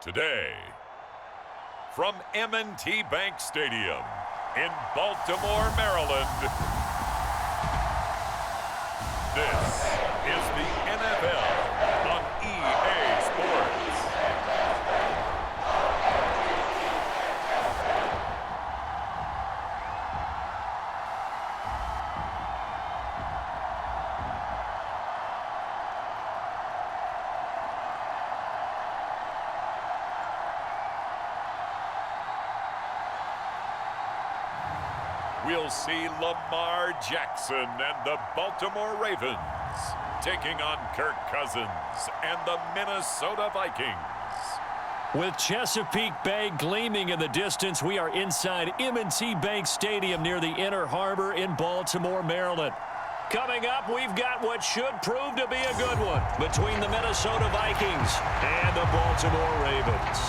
Today, from M&T Bank Stadium in Baltimore, Maryland, this is the NFL on EA Sports. We'll see Lamar Jackson and the Baltimore Ravens taking on Kirk Cousins and the Minnesota Vikings. With Chesapeake Bay gleaming in the distance, we are inside M&T Bank Stadium near the Inner Harbor in Baltimore, Maryland. Coming up, we've got what should prove to be a good one between the Minnesota Vikings and the Baltimore Ravens.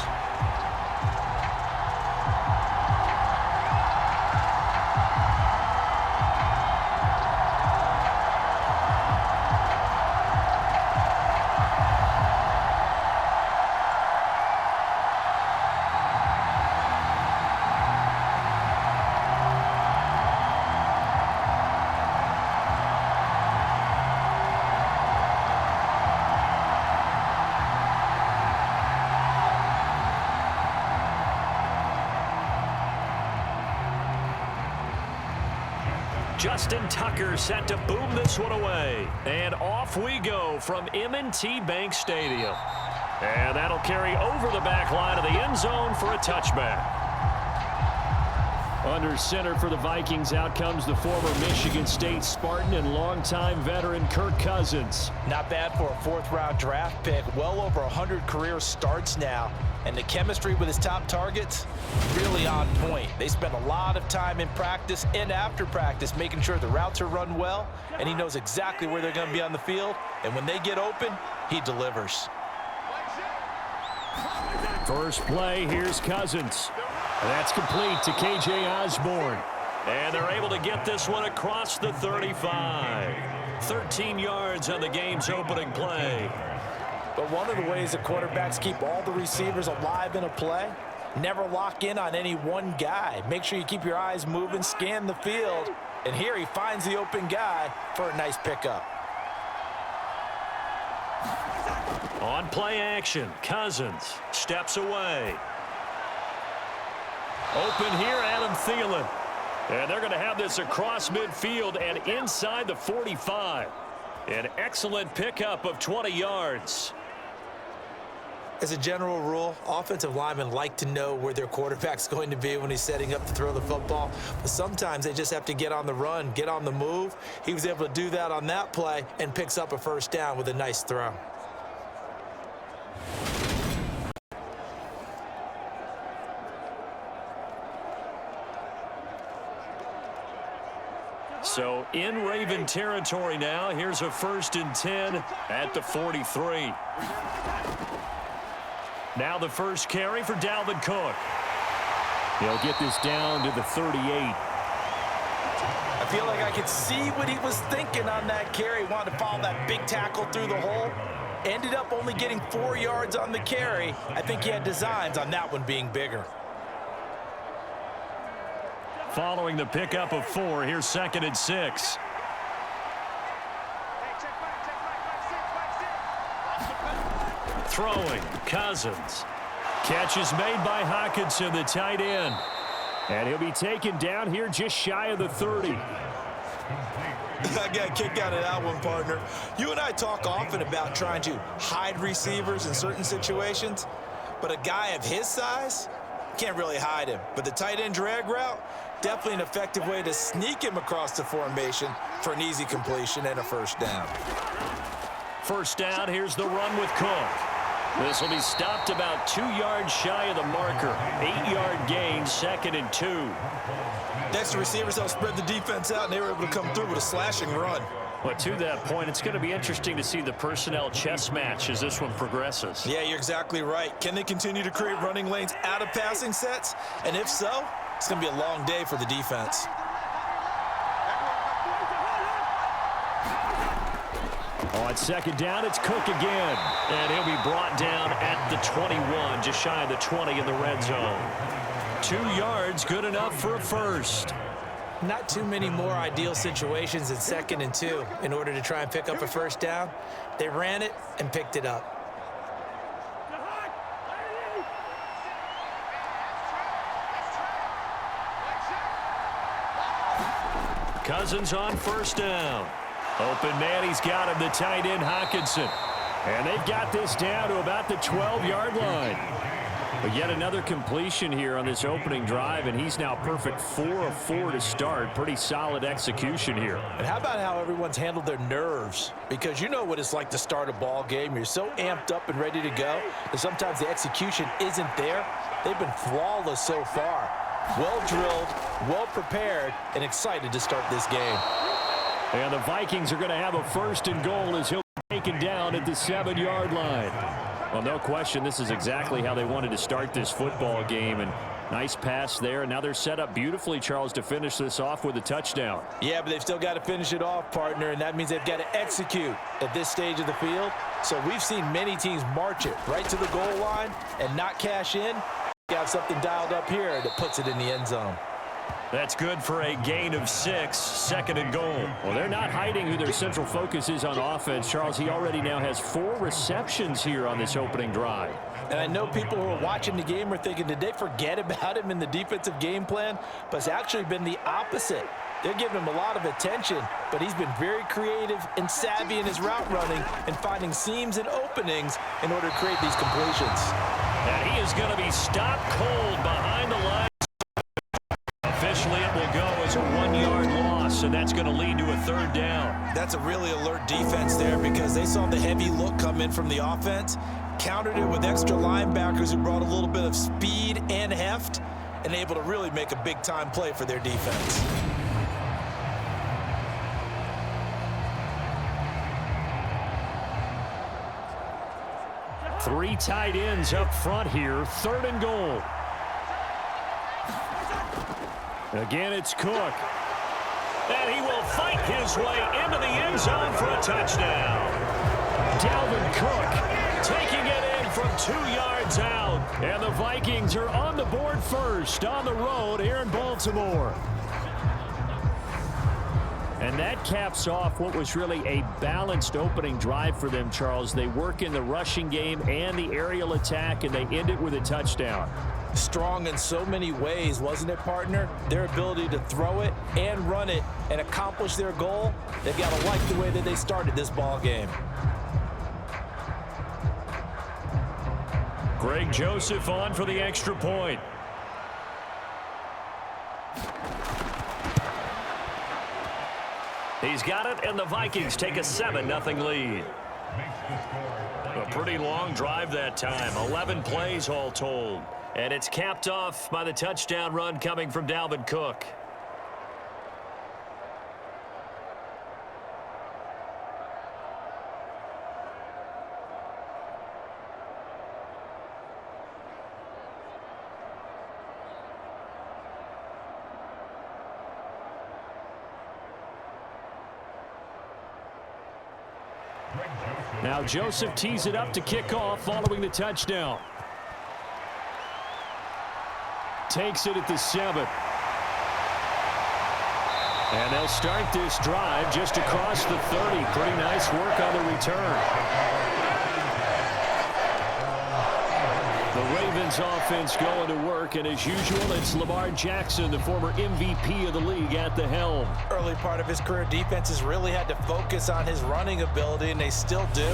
Justin Tucker set to boom this one away. And off we go from M&T Bank Stadium. And that'll carry over the back line of the end zone for a touchback. Under center for the Vikings, out comes the former Michigan State Spartan and longtime veteran Kirk Cousins. Not bad for a fourth-round draft pick. Well over 100 career starts now. And the chemistry with his top targets, really on point. They spend a lot of time in practice and after practice making sure the routes are run well, and he knows exactly where they're going to be on the field. And when they get open, he delivers. First play, here's Cousins. That's complete to K.J. Osborne. And they're able to get this one across the 35. 13 yards on the game's opening play. But one of the ways that quarterbacks keep all the receivers alive in a play, never lock in on any one guy. Make sure you keep your eyes moving, scan the field, and here he finds the open guy for a nice pickup. On play action, Cousins steps away. Open here, Adam Thielen. And they're going to have this across midfield and inside the 45. An excellent pickup of 20 yards. As a general rule, offensive linemen like to know where their quarterback's going to be when he's setting up to throw the football. But sometimes they just have to get on the run, get on the move. He was able to do that on that play and picks up a first down with a nice throw. So in Raven territory now. Here's a 1st and 10 at the 43. Now the first carry for Dalvin Cook. He'll get this down to the 38. I feel like I could see what he was thinking on that carry. He wanted to follow that big tackle through the hole. Ended up only getting 4 yards on the carry. I think he had designs on that one being bigger. Following the pickup of 4, here's 2nd and 6. Throwing, Cousins. Catch is made by Hockenson, the tight end. And he'll be taken down here just shy of the 30. I got a kick out of that one, partner. You and I talk often about trying to hide receivers in certain situations, but a guy of his size can't really hide him. But the tight end drag route, definitely an effective way to sneak him across the formation for an easy completion and a first down. First down, here's the run with Cook. This will be stopped about 2 yards shy of the marker. 8-yard gain, 2nd and 2. Next, the receivers helped spread the defense out, and they were able to come through with a slashing run. But to that point, it's going to be interesting to see the personnel chess match as this one progresses. Yeah, you're exactly right. Can they continue to create running lanes out of passing sets? And if so, it's going to be a long day for the defense. On On second down, it's Cook again. And he'll be brought down at the 21, just shy of the 20 in the red zone. 2 yards, good enough for a first. Not too many more ideal situations in 2nd and 2 in order to try and pick up a first down. They ran it and picked it up. Cousins on first down. Open man, he's got him, the tight end Hockenson. And they've got this down to about the 12-yard line. But yet another completion here on this opening drive, and he's now perfect 4 of 4 to start. Pretty solid execution here. And how about how everyone's handled their nerves? Because you know what it's like to start a ball game. You're so amped up and ready to go that sometimes the execution isn't there. They've been flawless so far. Well drilled, well prepared, and excited to start this game. And the Vikings are going to have a first and goal as he'll be taken down at the 7-yard line. Well, no question, this is exactly how they wanted to start this football game. And nice pass there. And now they're set up beautifully, Charles, to finish this off with a touchdown. Yeah, but they've still got to finish it off, partner, and that means they've got to execute at this stage of the field. So we've seen many teams march it right to the goal line and not cash in. You have something dialed up here that puts it in the end zone. That's good for a gain of 6, 2nd and goal. Well, they're not hiding who their central focus is on offense. Charles, he already now has 4 receptions here on this opening drive. And I know people who are watching the game are thinking, did they forget about him in the defensive game plan? But it's actually been the opposite. They're giving him a lot of attention, but he's been very creative and savvy in his route running and finding seams and openings in order to create these completions. And he is going to be stopped cold behind the line. Officially, it will go as a 1-yard loss, and that's going to lead to a 3rd down. That's a really alert defense there because they saw the heavy look come in from the offense, countered it with extra linebackers who brought a little bit of speed and heft, and able to really make a big-time play for their defense. Three tight ends up front here, 3rd and goal. Again, it's Cook. And he will fight his way into the end zone for a touchdown. Dalvin Cook taking it in from 2 yards out. And the Vikings are on the board first on the road here in Baltimore. And that caps off what was really a balanced opening drive for them, Charles. They work in the rushing game and the aerial attack, and they end it with a touchdown. Strong in so many ways, wasn't it, partner? Their ability to throw it and run it and accomplish their goal, they've got to like the way that they started this ball game. Greg Joseph on for the extra point. He's got it, and the Vikings take a 7-0 lead. A pretty long drive that time, 11 plays all told. And it's capped off by the touchdown run coming from Dalvin Cook. Now Joseph tees it up to kick off following the touchdown. Takes it at the 7. And they'll start this drive just across the 30. Pretty nice work on the return. The Ravens offense going to work, and as usual, it's Lamar Jackson, the former MVP of the league, at the helm. Early part of his career, defenses really had to focus on his running ability, and they still do.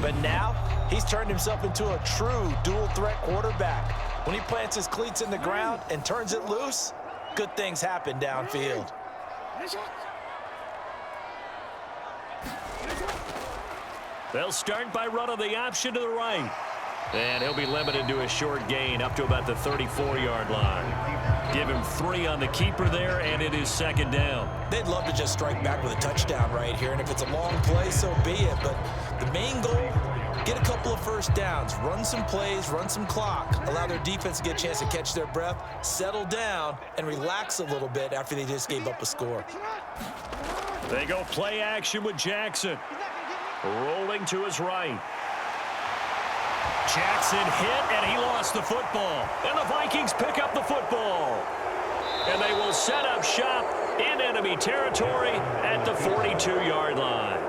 But now, he's turned himself into a true dual-threat quarterback. When he plants his cleats in the ground and turns it loose, good things happen downfield. They'll start by running the option to the right. And he'll be limited to a short gain up to about the 34-yard line. Give him 3 on the keeper there, and it is 2nd down. They'd love to just strike back with a touchdown right here, and if it's a long play, so be it. But the main goal, get a couple of first downs, run some plays, run some clock, allow their defense to get a chance to catch their breath, settle down, and relax a little bit after they just gave up a score. They go play action with Jackson. Rolling to his right. Jackson hit, and he lost the football. And the Vikings pick up the football. And they will set up shop in enemy territory at the 42-yard line.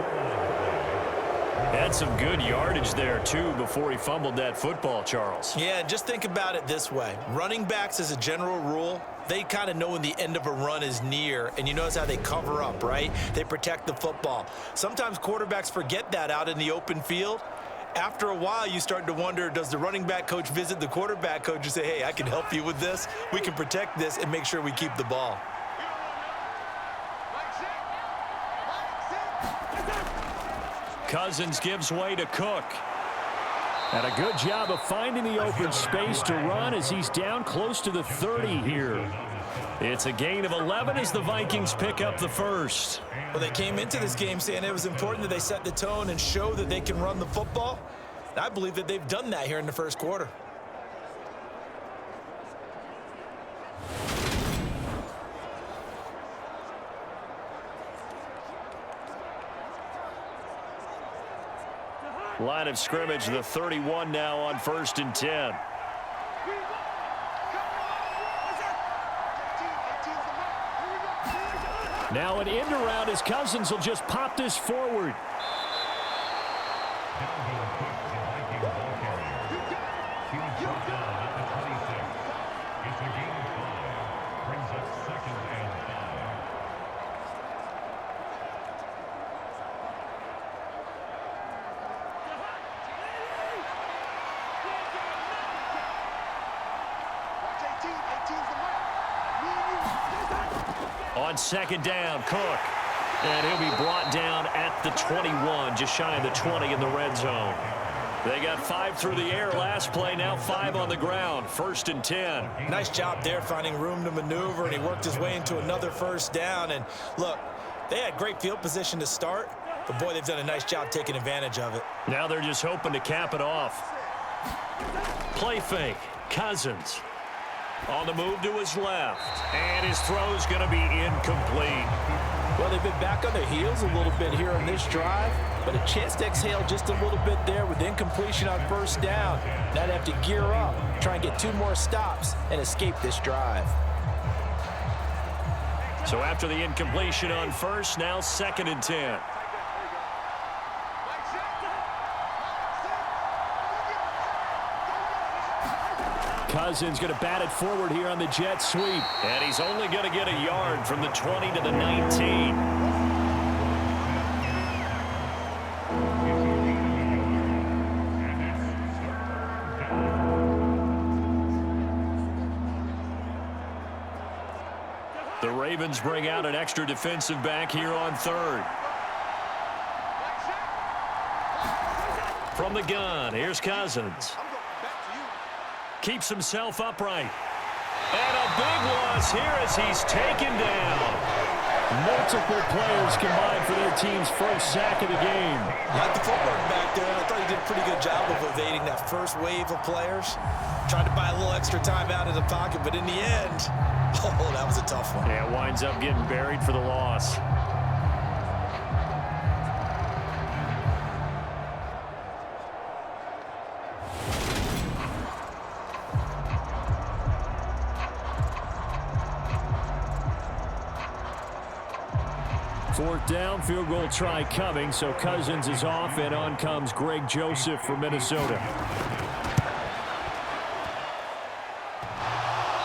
Had some good yardage there, too, before he fumbled that football, Charles. Yeah, just think about it this way. Running backs, as a general rule, they kind of know when the end of a run is near, and you notice how they cover up, right? They protect the football. Sometimes quarterbacks forget that out in the open field. After a while, you start to wonder, does the running back coach visit the quarterback coach and say, hey, I can help you with this. We can protect this and make sure we keep the ball. Cousins gives way to Cook. And a good job of finding the open space to run as he's down close to the 30 here. It's a gain of 11 as the Vikings pick up the first. Well, they came into this game saying it was important that they set the tone and show that they can run the football. And I believe that they've done that here in the first quarter. Line of scrimmage, the 31 now on 1st and 10. Now an end around as Cousins will just pop this forward. On 2nd down, Cook. And he'll be brought down at the 21, just shy of the 20 in the red zone. They got 5 through the air last play, now 5 on the ground. 1st and 10. Nice job there finding room to maneuver, and he worked his way into another first down. And look, they had great field position to start, but boy, they've done a nice job taking advantage of it. Now they're just hoping to cap it off. Play fake, Cousins. On the move to his left. And his throw's going to be incomplete. Well, they've been back on their heels a little bit here on this drive, but a chance to exhale just a little bit there with incompletion on first down. Now they have to gear up, try and get 2 more stops, and escape this drive. So after the incompletion on first, now 2nd and 10. Cousins going to bat it forward here on the jet sweep. And he's only going to get a yard from the 20 to the 19. The Ravens bring out an extra defensive back here on 3rd. From the gun, here's Cousins. Keeps himself upright. And a big loss here as he's taken down. Multiple players combined for their team's first sack of the game. Like the footwork back there, I thought he did a pretty good job of evading that first wave of players. Tried to buy a little extra time out of the pocket, but in the end, oh, that was a tough one. Yeah, winds up getting buried for the loss. Fourth down, field goal try coming, so Cousins is off, and on comes Greg Joseph from Minnesota.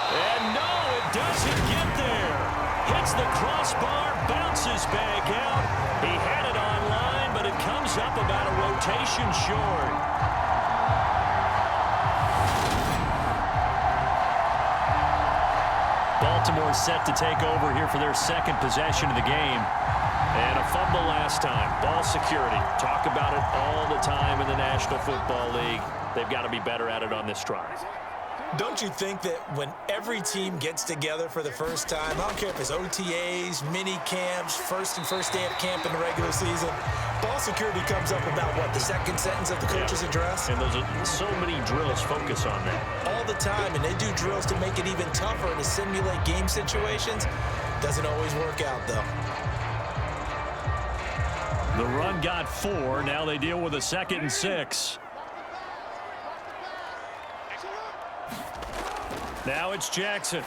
And no, it doesn't get there. Hits the crossbar, bounces back out. He had it on line, but it comes up about a rotation short. Baltimore set to take over here for their 2nd possession of the game. And a fumble last time. Ball security. Talk about it all the time in the National Football League. They've got to be better at it on this drive. Don't you think that when every team gets together for the first time, I don't care if it's OTAs, mini camps, first day of camp in the regular season, ball security comes up about what, the 2nd sentence of the coach's address? And those are so many drills focus on that. All the time, and they do drills to make it even tougher to simulate game situations. Doesn't always work out, though. The run got 4. Now they deal with a 2nd and 6. Now it's Jackson.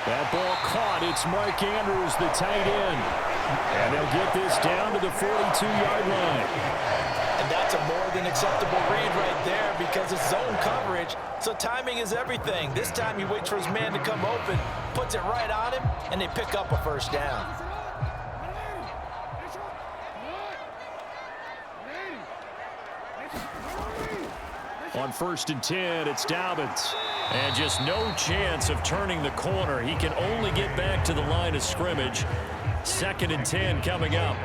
That ball caught. It's Mark Andrews, the tight end. And they'll get this down to the 42-yard line. And that's a more than acceptable read right there because it's zone coverage, so timing is everything. This time he waits for his man to come open, puts it right on him, and they pick up a first down. On 1st and 10, it's Dobbins. And just no chance of turning the corner. He can only get back to the line of scrimmage. 2nd and 10 coming up.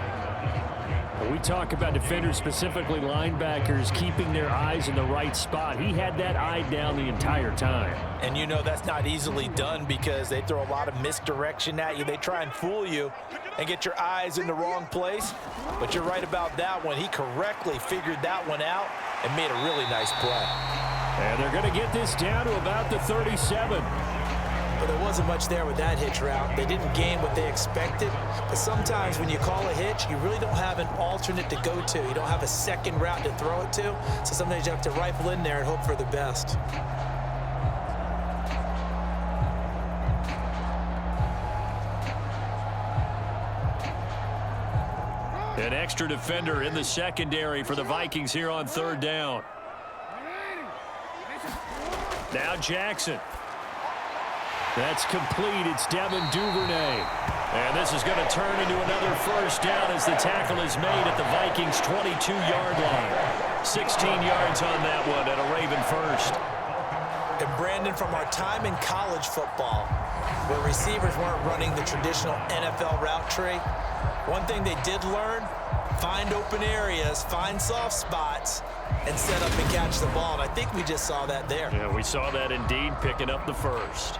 When we talk about defenders, specifically linebackers, keeping their eyes in the right spot. He had that eye down the entire time. And you know that's not easily done because they throw a lot of misdirection at you. They try and fool you and get your eyes in the wrong place. But you're right about that one. He correctly figured that one out and made a really nice play. And they're going to get this down to about the 37. But there wasn't much there with that hitch route. They didn't gain what they expected. But sometimes when you call a hitch, you really don't have an alternate to go to. You don't have a second route to throw it to. So sometimes you have to rifle in there and hope for the best. An extra defender in the secondary for the Vikings here on 3rd down. Now Jackson. That's complete. It's Devin Duvernay. And this is going to turn into another first down as the tackle is made at the Vikings' 22-yard line. 16 yards on that one and a Raven first. And Brandon, from our time in college football, where receivers weren't running the traditional NFL route tree, one thing they did learn, find open areas, find soft spots, and set up and catch the ball. And I think we just saw that there. Yeah, we saw that indeed, picking up the first.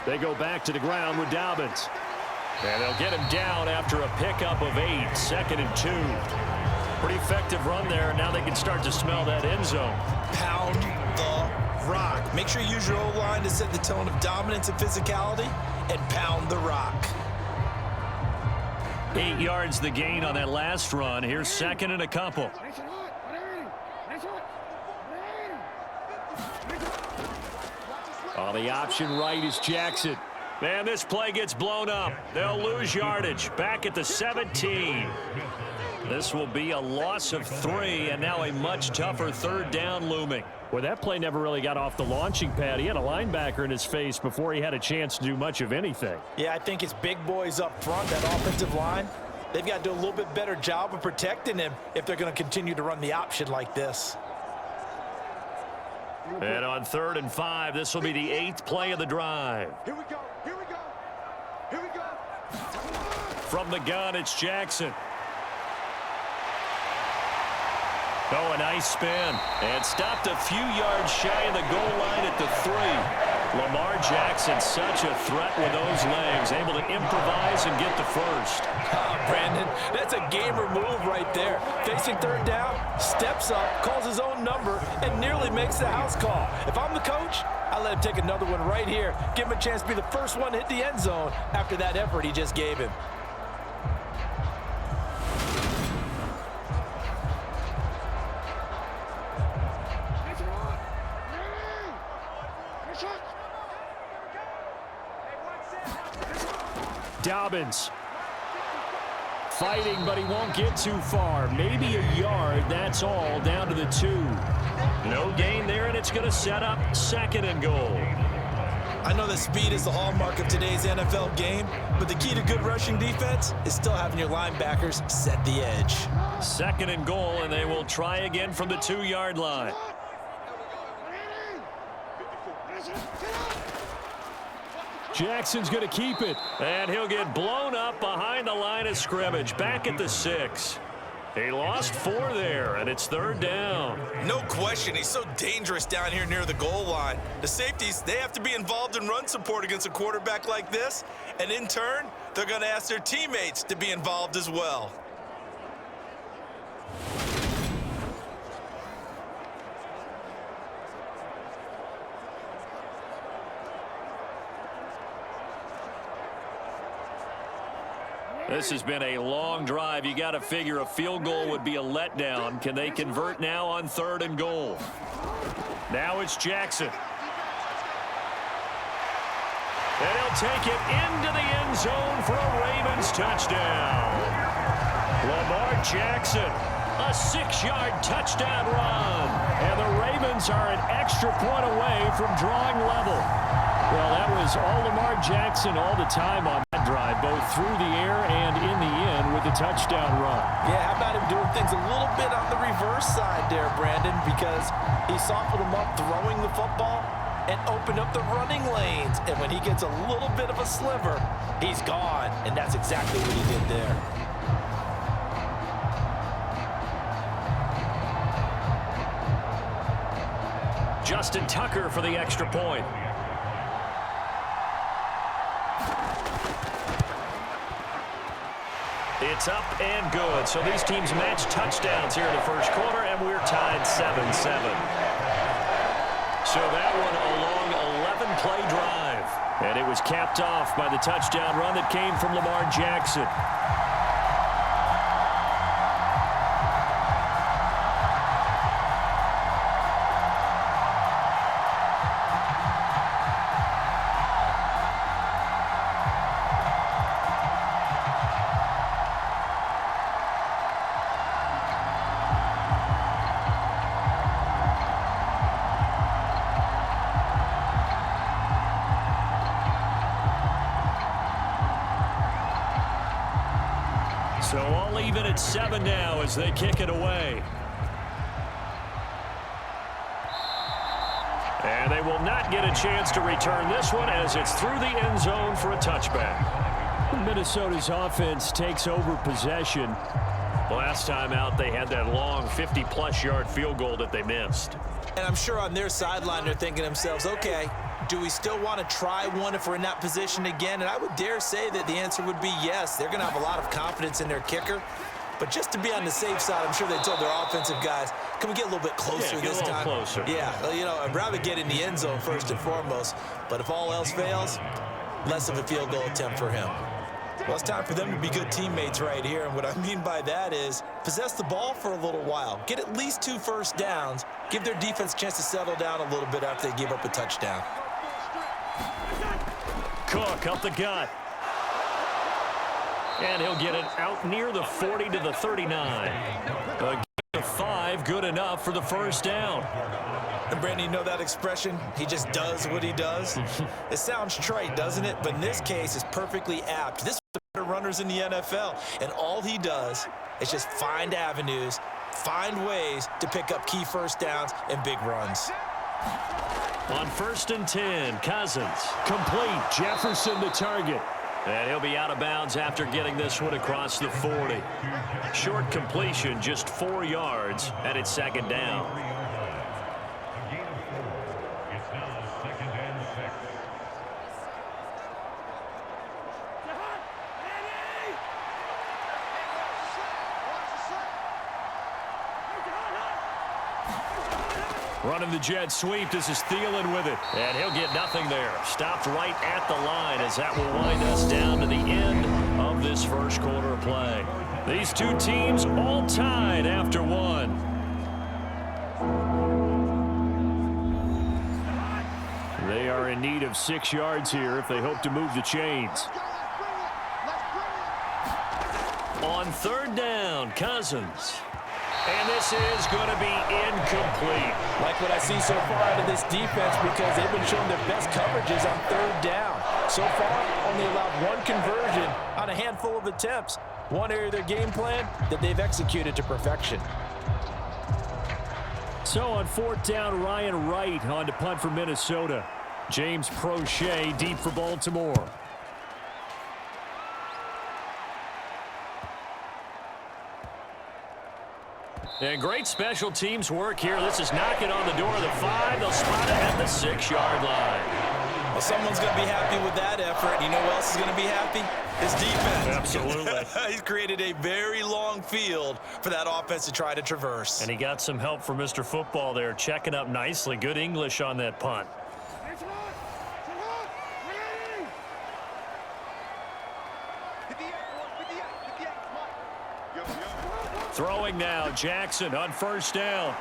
They go back to the ground with Dobbins. And they'll get him down after a pickup of 8, 2nd and 2. Pretty effective run there, and now they can start to smell that end zone. Pound the rock. Make sure you use your O-line to set the tone of dominance and physicality, and pound the rock. 8 yards the gain on that last run. Here's 2nd and a couple. On the option right is Jackson. And this play gets blown up. They'll lose yardage. Back at the 17. This will be a loss of 3, and now a much tougher 3rd down looming. Well, that play never really got off the launching pad. He had a linebacker in his face before he had a chance to do much of anything. Yeah, I think it's big boys up front, that offensive line. They've got to do a little bit better job of protecting him if they're going to continue to run the option like this. And on 3rd and 5, this will be the 8th play of the drive. Here we go. Here we go. Here we go. From the gun, it's Jackson. Oh, a nice spin. And stopped a few yards shy of the goal line at the 3. Lamar Jackson, such a threat with those legs, able to improvise and get the first. Brandon, that's a gamer move right there. Facing 3rd down, steps up, calls his own number, and nearly makes the house call. If I'm the coach, I let him take another one right here. Give him a chance to be the first one to hit the end zone after that effort he just gave him. Dobbins fighting, but he won't get too far. Maybe a yard, that's all, down to the 2. No gain there, and it's going to set up 2nd and goal. I know that speed is the hallmark of today's NFL game, but the key to good rushing defense is still having your linebackers set the edge. 2nd and goal, and they will try again from the 2-yard line. Jackson's going to keep it. And he'll get blown up behind the line of scrimmage. Back at the 6. He lost 4 there, and it's 3rd down. No question, he's so dangerous down here near the goal line. The safeties, they have to be involved in run support against a quarterback like this. And in turn, they're going to ask their teammates to be involved as well. This has been a long drive. You got to figure a field goal would be a letdown. Can they convert now on 3rd and goal? Now it's Jackson. And he'll take it into the end zone for a Ravens touchdown. Lamar Jackson, a 6-yard touchdown run. And the Ravens are an extra point away from drawing level. Well, that was all Lamar Jackson all the time on that drive, both through the air and in the end with the touchdown run. Yeah, how about him doing things a little bit on the reverse side there, Brandon, because he softened him up throwing the football and opened up the running lanes. And when he gets a little bit of a sliver, he's gone. And that's exactly what he did there. Justin Tucker for the extra point. It's up and good. So these teams match touchdowns here in the first quarter, and we're tied 7-7. So that one a long 11-play drive. And it was capped off by the touchdown run that came from Lamar Jackson. So all even at 7 now as they kick it away. And they will not get a chance to return this one as it's through the end zone for a touchback. Minnesota's offense takes over possession. Last time out, they had that long 50-plus yard field goal that they missed. And I'm sure on their sideline they're thinking to themselves, okay, do we still want to try one if we're in that position again? And I would dare say that the answer would be yes. They're going to have a lot of confidence in their kicker. But just to be on the safe side, I'm sure they told their offensive guys, can we get a little bit closer this time? Closer. Yeah, well, you know, I'd rather get in the end zone first and foremost. But if all else fails, less of a field goal attempt for him. Well, it's time for them to be good teammates right here. And what I mean by that is possess the ball for a little while. Get at least 2 first downs. Give their defense a chance to settle down a little bit after they give up a touchdown. Cook up the gut. And he'll get it out near the 40 to the 39. A gain of 5, good enough for the first down. And Brandon, you know that expression? He just does what he does. It sounds trite, doesn't it? But in this case, it's perfectly apt. This is the better runners in the NFL. And all he does is just find avenues, find ways to pick up key first downs and big runs. On 1st and 10, Cousins. Complete. Jefferson the target. And he'll be out of bounds after getting this one across the 40. Short completion, just 4 yards, and it's 2nd down. Running the jet sweep. This is Thielen with it. And he'll get nothing there. Stopped right at the line as that will wind us down to the end of this first quarter of play. These two teams all tied after 1. They are in need of 6 yards here if they hope to move the chains. On 3rd down, Cousins. And this is going to be incomplete. Like what I see so far out of this defense because they've been showing their best coverages on 3rd down. So far, only allowed 1 conversion on a handful of attempts. One area of their game plan that they've executed to perfection. So on 4th down, Ryan Wright on to punt for Minnesota. James Prochet deep for Baltimore. And great special teams work here. This is knocking on the door of the 5. They'll spot it at the 6-yard line. Well, someone's going to be happy with that effort. You know who else is going to be happy? His defense. Absolutely. He's created a very long field for that offense to try to traverse. And he got some help from Mr. Football there, checking up nicely. Good English on that punt. Throwing now, Jackson on first down.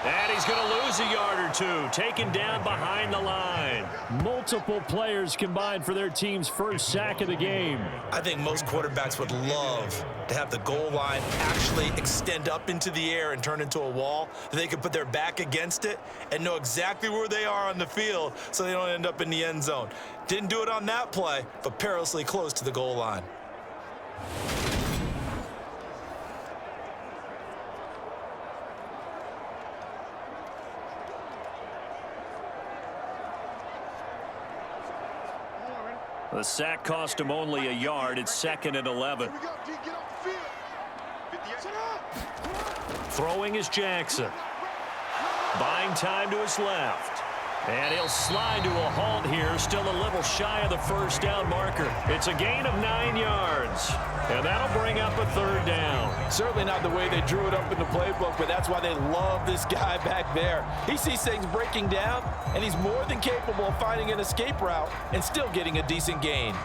And he's going to lose a yard or two, taken down behind the line. Multiple players combined for their team's first sack of the game. I think most quarterbacks would love to have the goal line actually extend up into the air and turn into a wall. They could put their back against it and know exactly where they are on the field so they don't end up in the end zone. Didn't do it on that play, but perilously close to the goal line. The sack cost him only a yard. It's 2nd and 11. Throwing is Jackson. Buying time to his left. And he'll slide to a halt here, still a little shy of the first down marker. It's a gain of 9 yards. And that'll bring up a 3rd down. Certainly not the way they drew it up in the playbook, but that's why they love this guy back there. He sees things breaking down, and he's more than capable of finding an escape route and still getting a decent gain.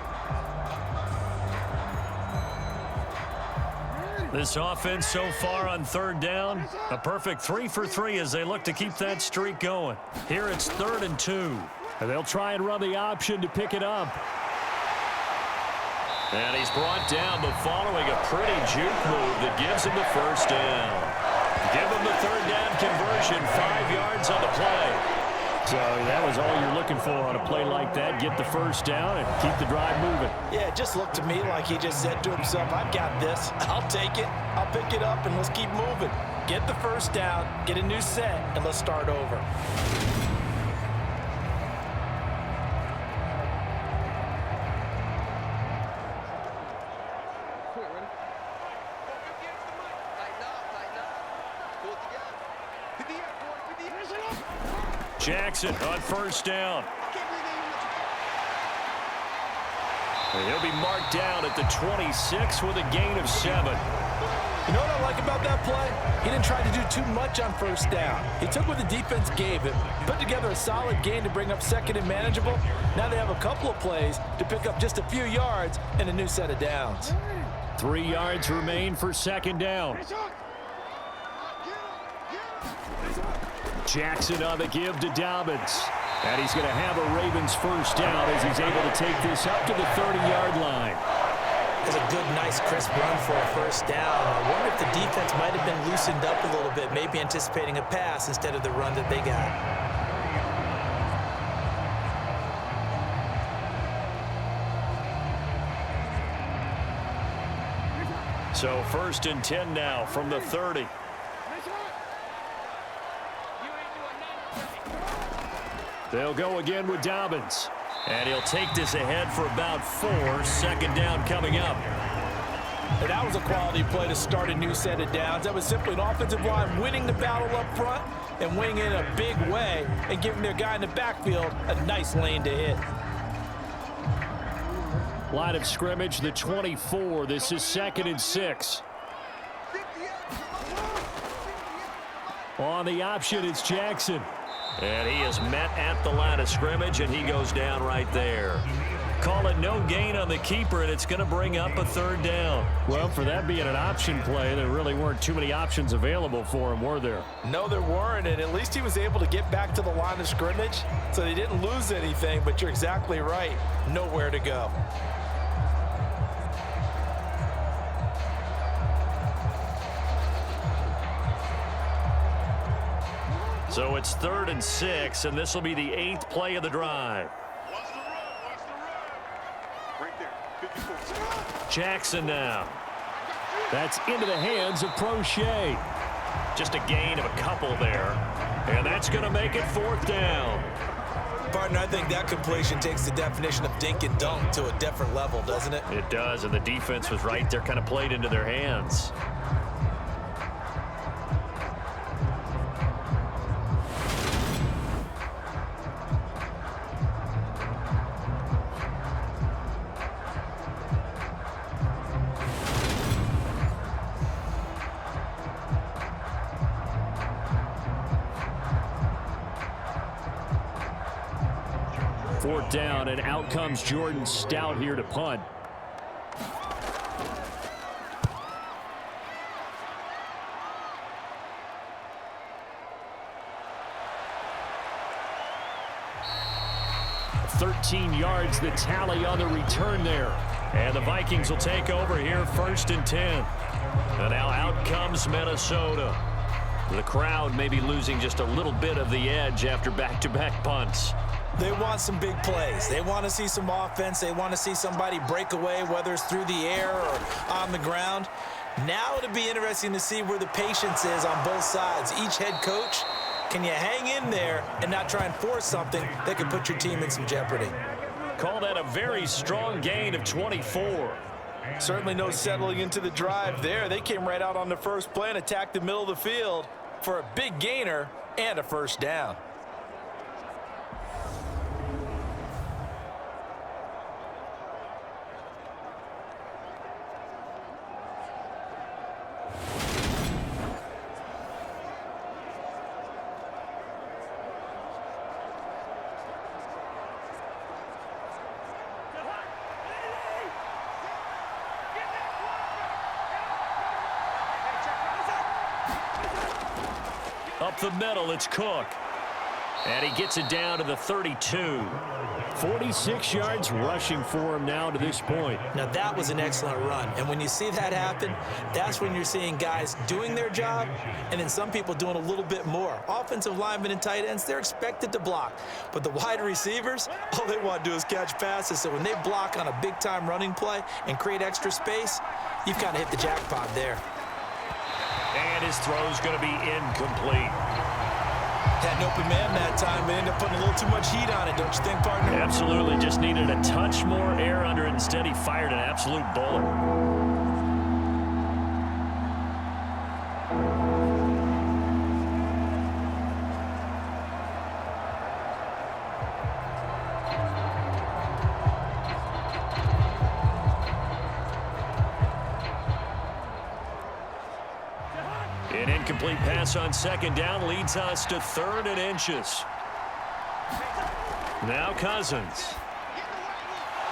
This offense so far on 3rd down, a perfect 3 for 3 as they look to keep that streak going. Here it's 3rd and 2. And they'll try and run the option to pick it up. And he's brought down, but following a pretty juke move that gives him the first down. Give him the 3rd down conversion, 5 yards on the play. So that was all you're looking for on a play like that. Get the first down and keep the drive moving. Yeah, it just looked to me like he just said to himself, I've got this. I'll take it. I'll pick it up, and let's keep moving. Get the first down, get a new set, and let's start over. Jackson on first down. And he'll be marked down at the 26 with a gain of 7. You know what I like about that play? He didn't try to do too much on first down. He took what the defense gave him, put together a solid gain to bring up 2nd and manageable. Now they have a couple of plays to pick up just a few yards and a new set of downs. 3 yards remain for 2nd down. Jackson on the give to Dobbins. And he's going to have a Ravens first down as he's able to take this up to the 30-yard line. It's a good, nice, crisp run for a first down. I wonder if the defense might have been loosened up a little bit, maybe anticipating a pass instead of the run that they got. So 1st and 10 now from the 30. They'll go again with Dobbins. And he'll take this ahead for about 4. 2nd down coming up. And that was a quality play to start a new set of downs. That was simply an offensive line winning the battle up front and winning in a big way and giving their guy in the backfield a nice lane to hit. Line of scrimmage, the 24. This is 2nd and 6. On the option, it's Jackson. And he is met at the line of scrimmage, and he goes down right there. Call it no gain on the keeper, and it's going to bring up a 3rd down. Well, for that being an option play, there really weren't too many options available for him, were there? No, there weren't, and at least he was able to get back to the line of scrimmage, so they didn't lose anything, but you're exactly right. Nowhere to go. So it's 3rd and 6, and this will be the 8th play of the drive. Watch the run. Right there. 54. Jackson now. That's into the hands of Prochet. Just a gain of a couple there. And that's going to make it 4th down. Partner, I think that completion takes the definition of dink and dunk to a different level, doesn't it? It does, and the defense was right there, kind of played into their hands. Fourth down, and out comes Jordan Stout here to punt. 13 yards, the tally on the return there. And the Vikings will take over here 1st and 10. And now out comes Minnesota. The crowd may be losing just a little bit of the edge after back-to-back punts. They want some big plays. They want to see some offense. They want to see somebody break away, whether it's through the air or on the ground. Now it'll be interesting to see where the patience is on both sides. Each head coach, can you hang in there and not try and force something that could put your team in some jeopardy? Call that a very strong gain of 24. Certainly no settling into the drive there. They came right out on the first play and attacked the middle of the field for a big gainer and a 1st down. Up the middle, it's Cook. And he gets it down to the 32. 46 yards rushing for him now to this point. Now, that was an excellent run. And when you see that happen, that's when you're seeing guys doing their job and then some people doing a little bit more. Offensive linemen and tight ends, they're expected to block. But the wide receivers, all they want to do is catch passes. So when they block on a big-time running play and create extra space, you've kind of hit the jackpot there. And his throw's going to be incomplete. Had an open man that time, but ended up putting a little too much heat on it, don't you think, partner? Absolutely. Just needed a touch more air under it. Instead, he fired an absolute bullet. An incomplete pass on 2nd down leads us to 3rd and inches. Now Cousins.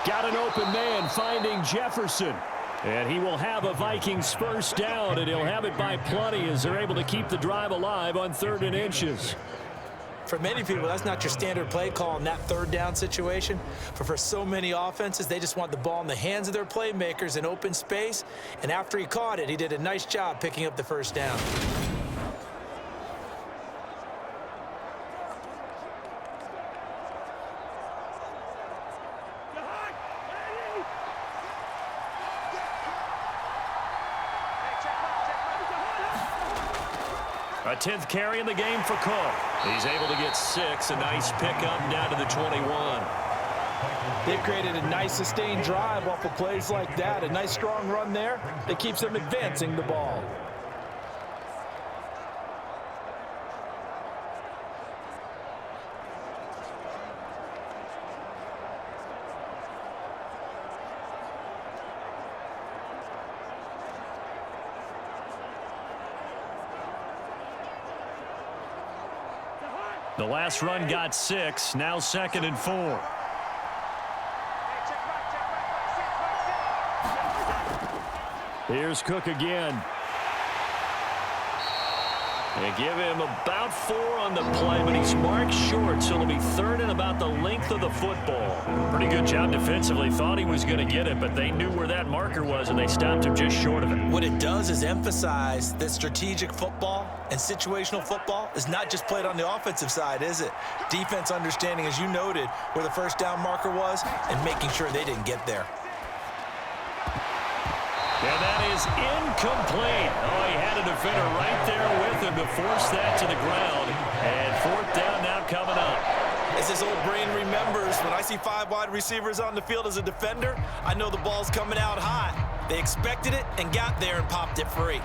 Got an open man finding Jefferson. And he will have a Vikings 1st down, and he'll have it by plenty as they're able to keep the drive alive on 3rd and inches. For many people, that's not your standard play call in that 3rd down situation. But for so many offenses, they just want the ball in the hands of their playmakers in open space. And after he caught it, he did a nice job picking up the 1st down. A 10th carry in the game for Cook. He's able to get 6. A nice pickup down to the 21. They've created a nice sustained drive off of plays like that. A nice strong run there that keeps them advancing the ball. The last run got 6. Now 2nd and 4. Here's Cook again. They give him about 4 on the play, but he's marked short, so it'll be 3rd and about the length of the football. Pretty good job defensively. Thought he was going to get it, but they knew where that marker was, and they stopped him just short of it. What it does is emphasize that strategic football and situational football is not just played on the offensive side, is it? Defense understanding, as you noted, where the 1st down marker was and making sure they didn't get there. And that is incomplete. Oh, he had a defender right there with him to force that to the ground. And 4th down now coming up. As his old brain remembers, when I see 5 wide receivers on the field as a defender, I know the ball's coming out hot. They expected it and got there and popped it free.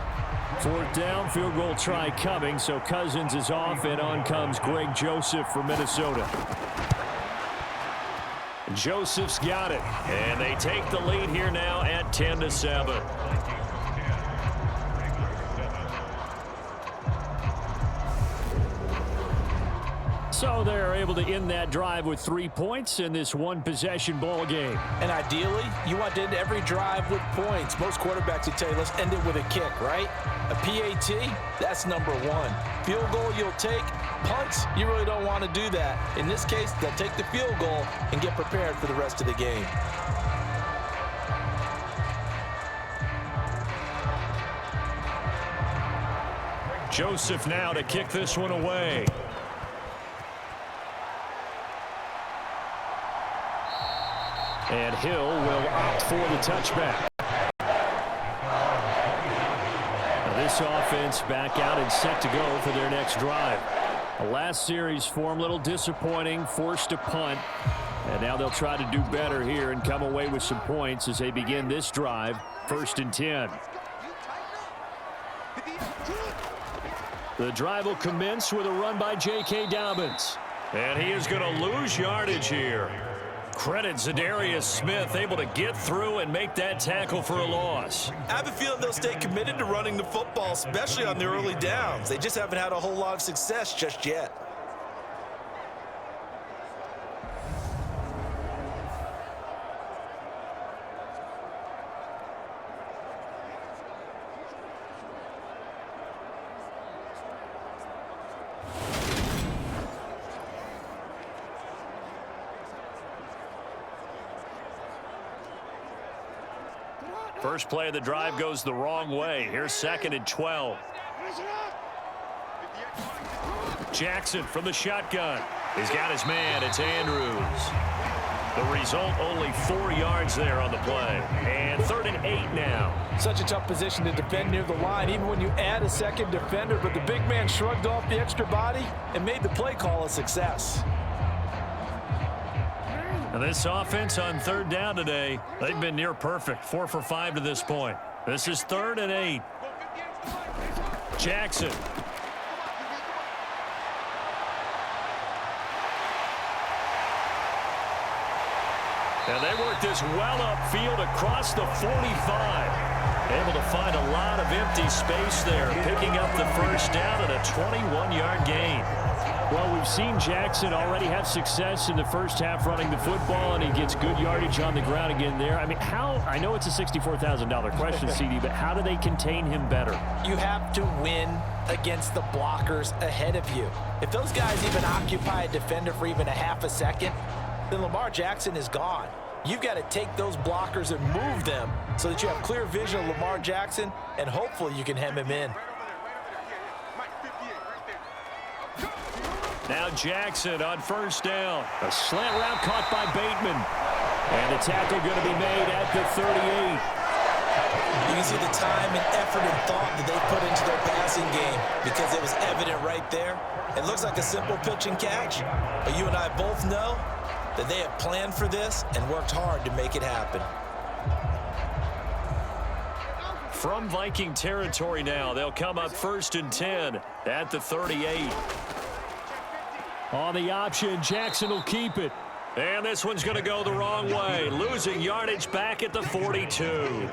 4th down, field goal try coming, so Cousins is off, and on comes Greg Joseph for Minnesota. Joseph's got it, and they take the lead here now at 10-7. So they're able to end that drive with 3 points in this one-possession ball game. And ideally, you want to end every drive with points. Most quarterbacks would tell you, let's end it with a kick, right? A PAT, that's number 1. Field goal you'll take, punts, you really don't want to do that. In this case, they'll take the field goal and get prepared for the rest of the game. Joseph now to kick this one away. And Hill will opt for the touchback. Now this offense back out and set to go for their next drive. The last series form a little disappointing, forced a punt. And now they'll try to do better here and come away with some points as they begin this drive, 1st and 10. The drive will commence with a run by J.K. Dobbins. And he is going to lose yardage here. Credit Zadarius Smith, able to get through and make that tackle for a loss. I have a feeling they'll stay committed to running the football, especially on the early downs. They just haven't had a whole lot of success just yet. First play of the drive goes the wrong way. Here's 2nd and 12. Jackson from the shotgun. He's got his man. It's Andrews. The result, only 4 yards there on the play. And 3rd and 8 now. Such a tough position to defend near the line, even when you add a second defender. But the big man shrugged off the extra body and made the play call a success. Now this offense on 3rd down today, they've been near perfect. 4 for 5 to this point. This is 3rd and 8. Jackson. And they work this well upfield across the 45. Able to find a lot of empty space there, picking up the first down and a 21-yard gain. Well, we've seen Jackson already have success in the first half running the football, and he gets good yardage on the ground again there. I mean, I know it's a $64,000 question, CD, but how do they contain him better? You have to win against the blockers ahead of you. If those guys even occupy a defender for even a half a second, then Lamar Jackson is gone. You've got to take those blockers and move them so that you have clear vision of Lamar Jackson, and hopefully you can hem him in. Now Jackson on first down. A slant route caught by Bateman. And the tackle going to be made at the 38. You can see the time and effort and thought that they put into their passing game because it was evident right there. It looks like a simple pitch and catch, but you and I both know that they have planned for this and worked hard to make it happen. From Viking territory now, they'll come up 1st and 10 at the 38. On the option, Jackson will keep it. And this one's going to go the wrong way, losing yardage back at the 42.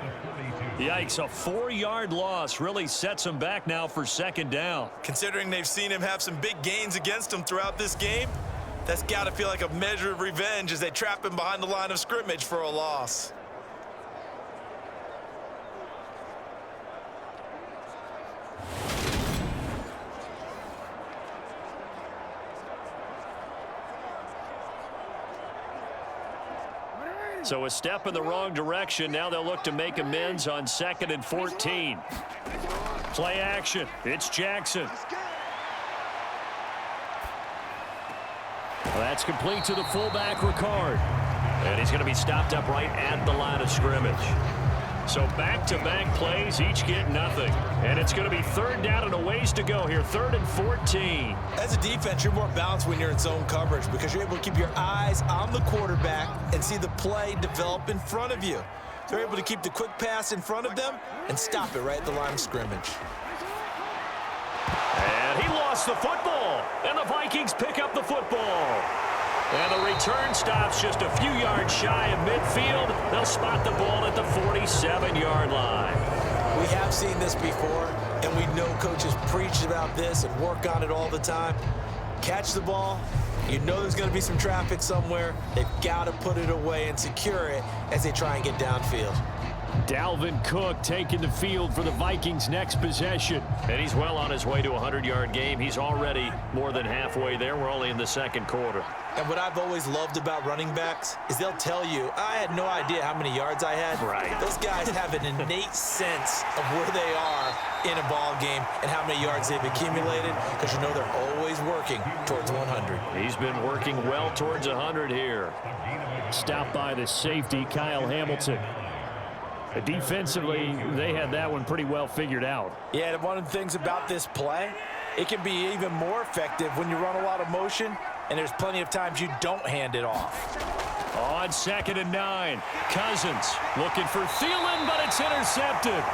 Yikes, a 4-yard loss really sets him back now for 2nd down. Considering they've seen him have some big gains against him throughout this game, that's got to feel like a measure of revenge as they trap him behind the line of scrimmage for a loss. So a step in the wrong direction. Now they'll look to make amends on 2nd and 14. Play action. It's Jackson. Well, that's complete to the fullback, Ricard. And he's going to be stopped up right at the line of scrimmage. So back-to-back plays, each get nothing. And it's going to be 3rd down and a ways to go here, 3rd and 14. As a defense, you're more balanced when you're in zone coverage because you're able to keep your eyes on the quarterback and see the play develop in front of you. They're able to keep the quick pass in front of them and stop it right at the line of scrimmage. And he lost the football, and the Vikings pick up the football. And the return stops just a few yards shy of midfield. They'll spot the ball at the 47-yard line. We have seen this before, and we know coaches preach about this and work on it all the time. Catch the ball. You know there's going to be some traffic somewhere. They've got to put it away and secure it as they try and get downfield. Dalvin Cook taking the field for the Vikings' next possession. And he's well on his way to a 100-yard game. He's already more than halfway there. We're only in the second quarter. And what I've always loved about running backs is they'll tell you, I had no idea how many yards I had. Right. Those guys have an innate sense of where they are in a ball game and how many yards they've accumulated, because you know they're always working towards 100. He's been working well towards 100 here. Stopped by the safety, Kyle Hamilton. Defensively, they had that one pretty well figured out. Yeah, and one of the things about this play, it can be even more effective when you run a lot of motion, and there's plenty of times you don't hand it off. On 2nd and 9, Cousins looking for Thielen, but it's intercepted.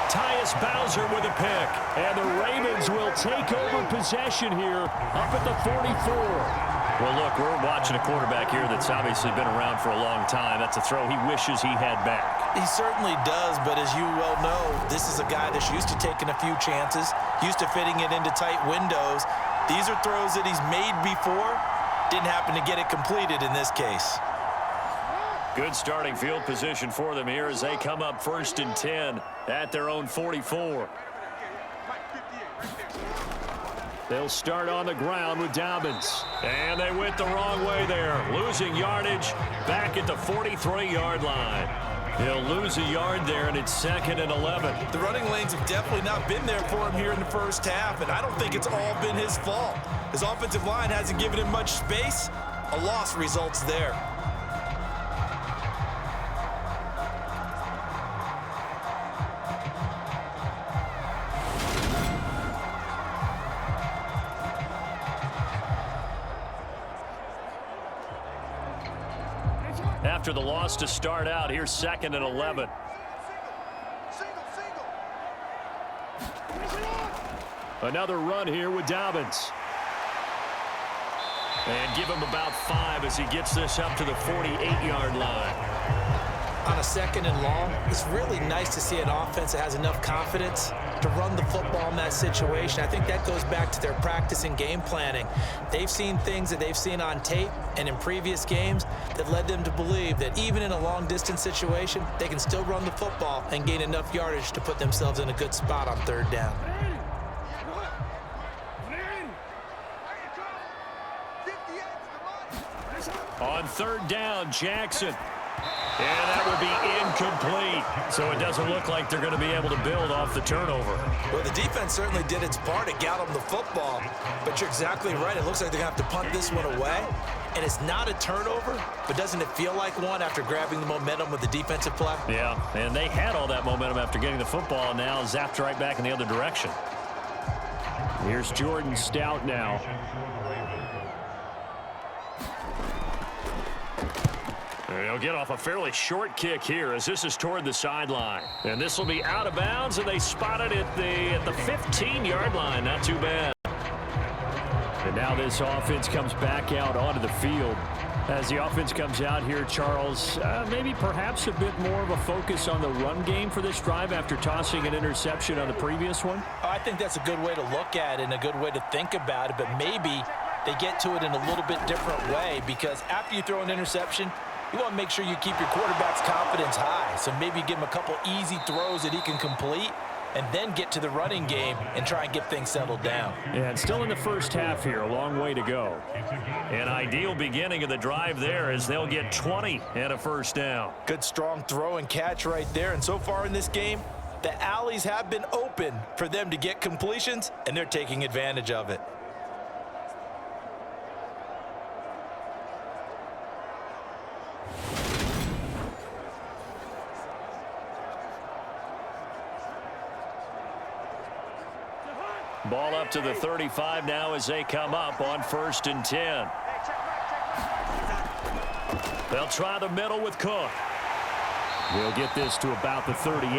Tyus Bowser with a pick, and the Ravens will take over possession here up at the 44. Well, look, we're watching a quarterback here that's obviously been around for a long time. That's a throw he wishes he had back. He certainly does, but as you well know, this is a guy that's used to taking a few chances, used to fitting it into tight windows. These are throws that he's made before. Didn't happen to get it completed in this case. Good starting field position for them here as they come up 1st and 10 at their own 44. They'll start on the ground with Dobbins. And they went the wrong way there, losing yardage back at the 43-yard line. He'll lose a yard there, and it's 2nd and 11. The running lanes have definitely not been there for him here in the first half, and I don't think it's all been his fault. His offensive line hasn't given him much space. A loss results there. After the loss to start out, here's 2nd and 11. Another run here with Dobbins. And give him about 5 as he gets this up to the 48-yard line. On a 2nd and long, it's really nice to see an offense that has enough confidence to run the football in that situation. I think that goes back to their practice and game planning. They've seen things that they've seen on tape and in previous games that led them to believe that even in a long-distance situation, they can still run the football and gain enough yardage to put themselves in a good spot on 3rd down. On 3rd down, Jackson. And that would be incomplete. So it doesn't look like they're going to be able to build off the turnover. Well, the defense certainly did its part to get them the football. But you're exactly right. It looks like they're going to have to punt this one away. And it's not a turnover, but doesn't it feel like one after grabbing the momentum with the defensive play? Yeah, and they had all that momentum after getting the football, and now zapped right back in the other direction. Here's Jordan Stout now. They'll get off a fairly short kick here as this is toward the sideline. And this will be out of bounds, and they spot it at the 15-yard line. Not too bad. And now this offense comes back out onto the field. As the offense comes out here, Charles, maybe perhaps a bit more of a focus on the run game for this drive after tossing an interception on the previous one? I think that's a good way to look at it and a good way to think about it, but maybe they get to it in a little bit different way, because after you throw an interception, you want to make sure you keep your quarterback's confidence high. So maybe give him a couple easy throws that he can complete and then get to the running game and try and get things settled down. Yeah, it's still in the first half here. A long way to go. An ideal beginning of the drive there as they'll get 20 and a first down. Good strong throw and catch right there. And so far in this game, the alleys have been open for them to get completions, and they're taking advantage of it. Ball up to the 35 now as they come up on 1st and 10. They'll try the middle with Cook. We'll get this to about the 38.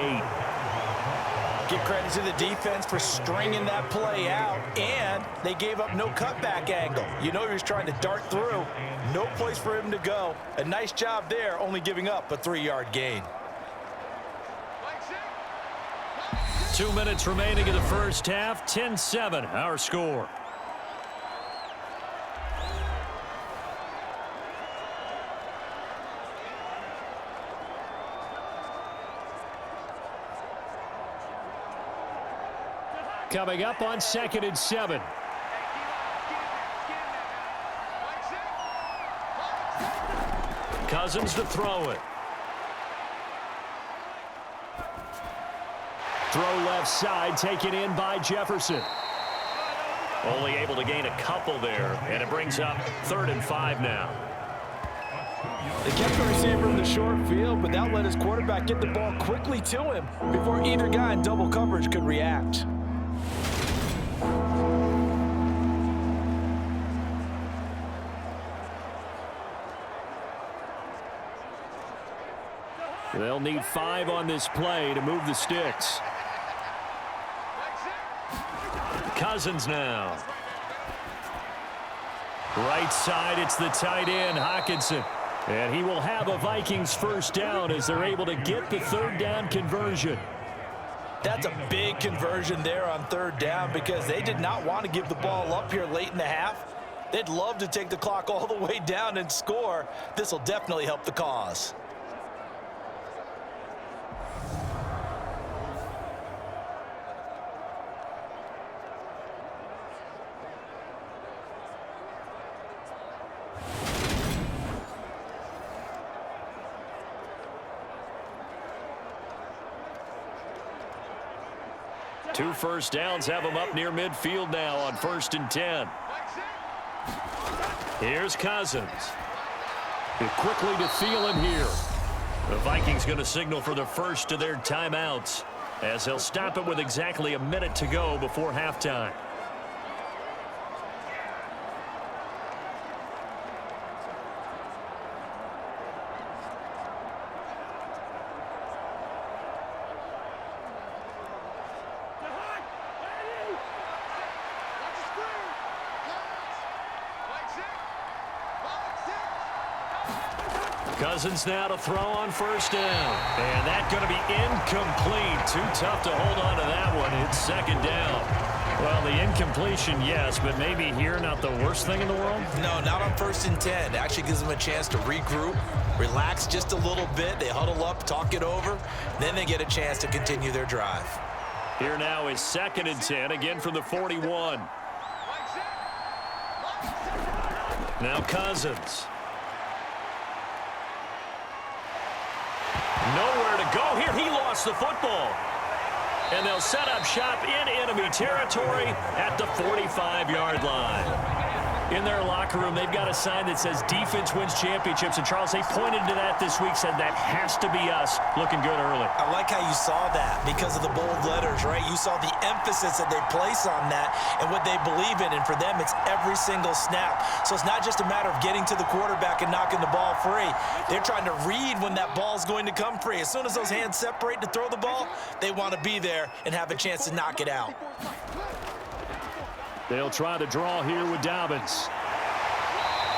Give credit to the defense for stringing that play out, and they gave up no cutback angle. You know he was trying to dart through. No place for him to go. A nice job there, only giving up a 3-yard gain. 2 minutes remaining in the first half. 10-7, our score. Coming up on 2nd and 7. Cousins to throw it. Throw left side, taken in by Jefferson. Only able to gain a couple there, and it brings up 3rd and 5 now. They kept the receiver in the short field, but that let his quarterback get the ball quickly to him before either guy in double coverage could react. They'll need 5 on this play to move the sticks. Cousins now. Right side, it's the tight end, Hockenson. And he will have a Vikings first down as they're able to get the 3rd down conversion. That's a big conversion there on 3rd down because they did not want to give the ball up here late in the half. They'd love to take the clock all the way down and score. This will definitely help the cause. Two first downs have them up near midfield now on 1st and 10. Here's Cousins. Quickly to Thielen here. The Vikings going to signal for the first of their timeouts as they'll stop it with exactly a minute to go before halftime. Cousins now to throw on 1st down. And that's going to be incomplete. Too tough to hold on to that one. It's 2nd down. Well, the incompletion, yes, but maybe here not the worst thing in the world? No, not on 1st and 10. It actually gives them a chance to regroup, relax just a little bit. They huddle up, talk it over. Then they get a chance to continue their drive. Here now is 2nd and 10, again from the 41. Now Cousins. Nowhere to go here. He lost the football. And they'll set up shop in enemy territory at the 45-yard line. In their locker room, they've got a sign that says defense wins championships. And, Charles, they pointed to that this week, said that has to be us. Looking good early. I like how you saw that because of the bold letters, right? You saw the emphasis that they place on that and what they believe in. And for them, it's every single snap. So it's not just a matter of getting to the quarterback and knocking the ball free. They're trying to read when that ball's going to come free. As soon as those hands separate to throw the ball, they want to be there and have a chance to knock it out. They'll try to draw here with Dobbins.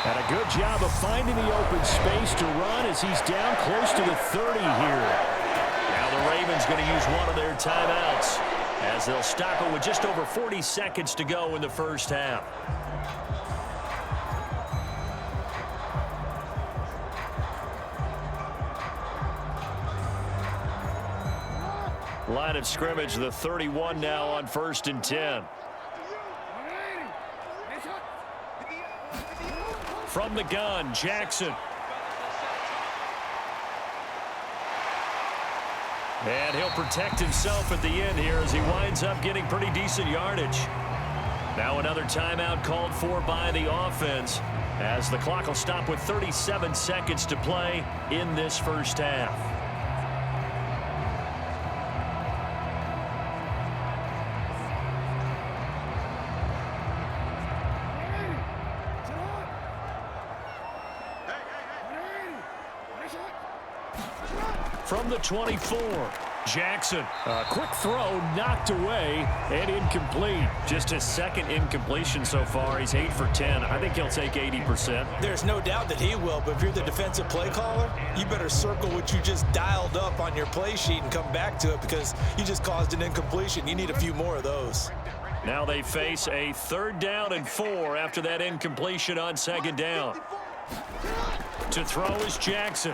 And a good job of finding the open space to run as he's down close to the 30 here. Now the Ravens going to use one of their timeouts as they'll stop it with just over 40 seconds to go in the first half. Line of scrimmage, the 31 now on 1st and 10. From the gun, Jackson. And he'll protect himself at the end here as he winds up getting pretty decent yardage. Now another timeout called for by the offense as the clock will stop with 37 seconds to play in this first half. From the 24, Jackson. A quick throw knocked away and incomplete. Just his 2nd incompletion so far. He's 8 for 10. I think he'll take 80%. There's no doubt that he will, but if you're the defensive play caller, you better circle what you just dialed up on your play sheet and come back to it because you just caused an incompletion. You need a few more of those. Now they face a 3rd down and 4 after that incompletion on 2nd down. To throw is Jackson.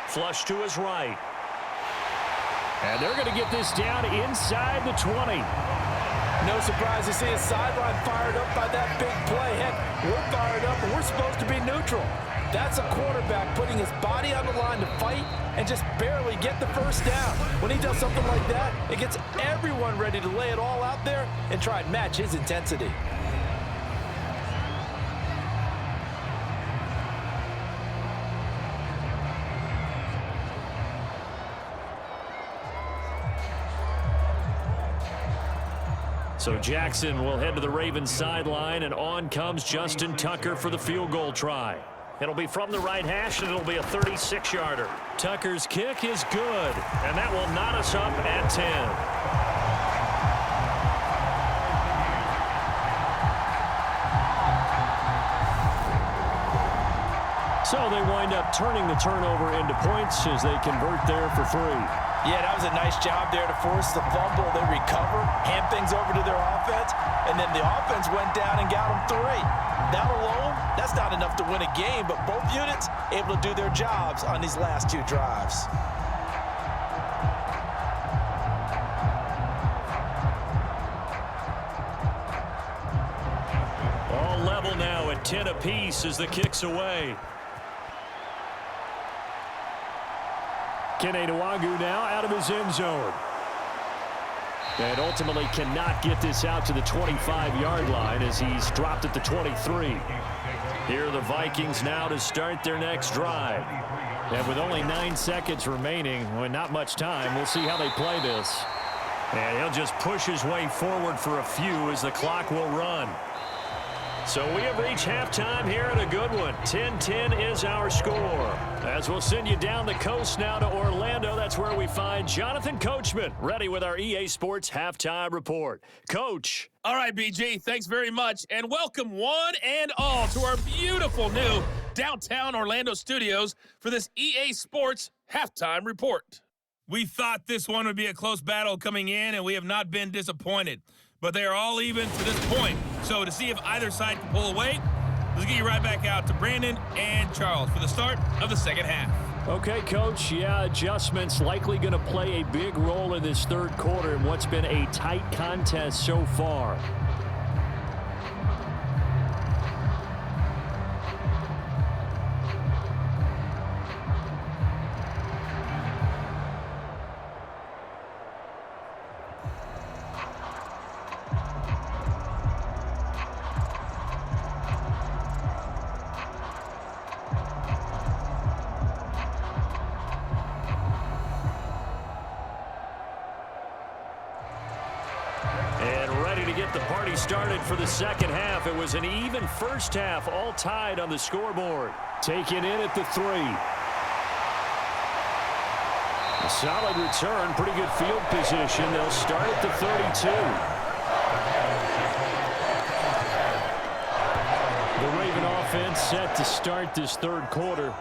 Flush to his right. And they're going to get this down inside the 20. No surprise to see his sideline fired up by that big play. Heck, we're fired up, and we're supposed to be neutral. That's a quarterback putting his body on the line to fight and just barely get the first down. When he does something like that, it gets everyone ready to lay it all out there and try and match his intensity. So Jackson will head to the Ravens sideline, and on comes Justin Tucker for the field goal try. It'll be from the right hash, and it'll be a 36-yarder. Tucker's kick is good, and that will knot us up at 10. So they wind up turning the turnover into points as they convert there for 3. Yeah, that was a nice job there to force the fumble. They recover, hand things over to their offense, and then the offense went down and got them 3. That alone, that's not enough to win a game, but both units able to do their jobs on these last 2 drives. All level now at 10 apiece as the kick's away. Kene Nwangwu now out of his end zone. And ultimately cannot get this out to the 25-yard line as he's dropped at the 23. Here are the Vikings now to start their next drive. And with only 9 seconds remaining, well, not much time, we'll see how they play this. And he'll just push his way forward for a few as the clock will run. So we have reached halftime here at a good one. 10-10 is our score. As we'll send you down the coast now to Orlando, that's where we find Jonathan Coachman, ready with our EA Sports Halftime Report. Coach. All right, BG, thanks very much, and welcome one and all to our beautiful new downtown Orlando studios for this EA Sports Halftime Report. We thought this one would be a close battle coming in, and we have not been disappointed. But they are all even to this point. So to see if either side can pull away, let's get you right back out to Brandon and Charles for the start of the second half. Okay, Coach. Yeah, adjustments likely going to play a big role in this third quarter in what's been a tight contest so far. Started for the second half. It was an even first half, all tied on the scoreboard. Taken in at the 3. A solid return, pretty good field position. They'll start at the 32. The Raven offense set to start this third quarter.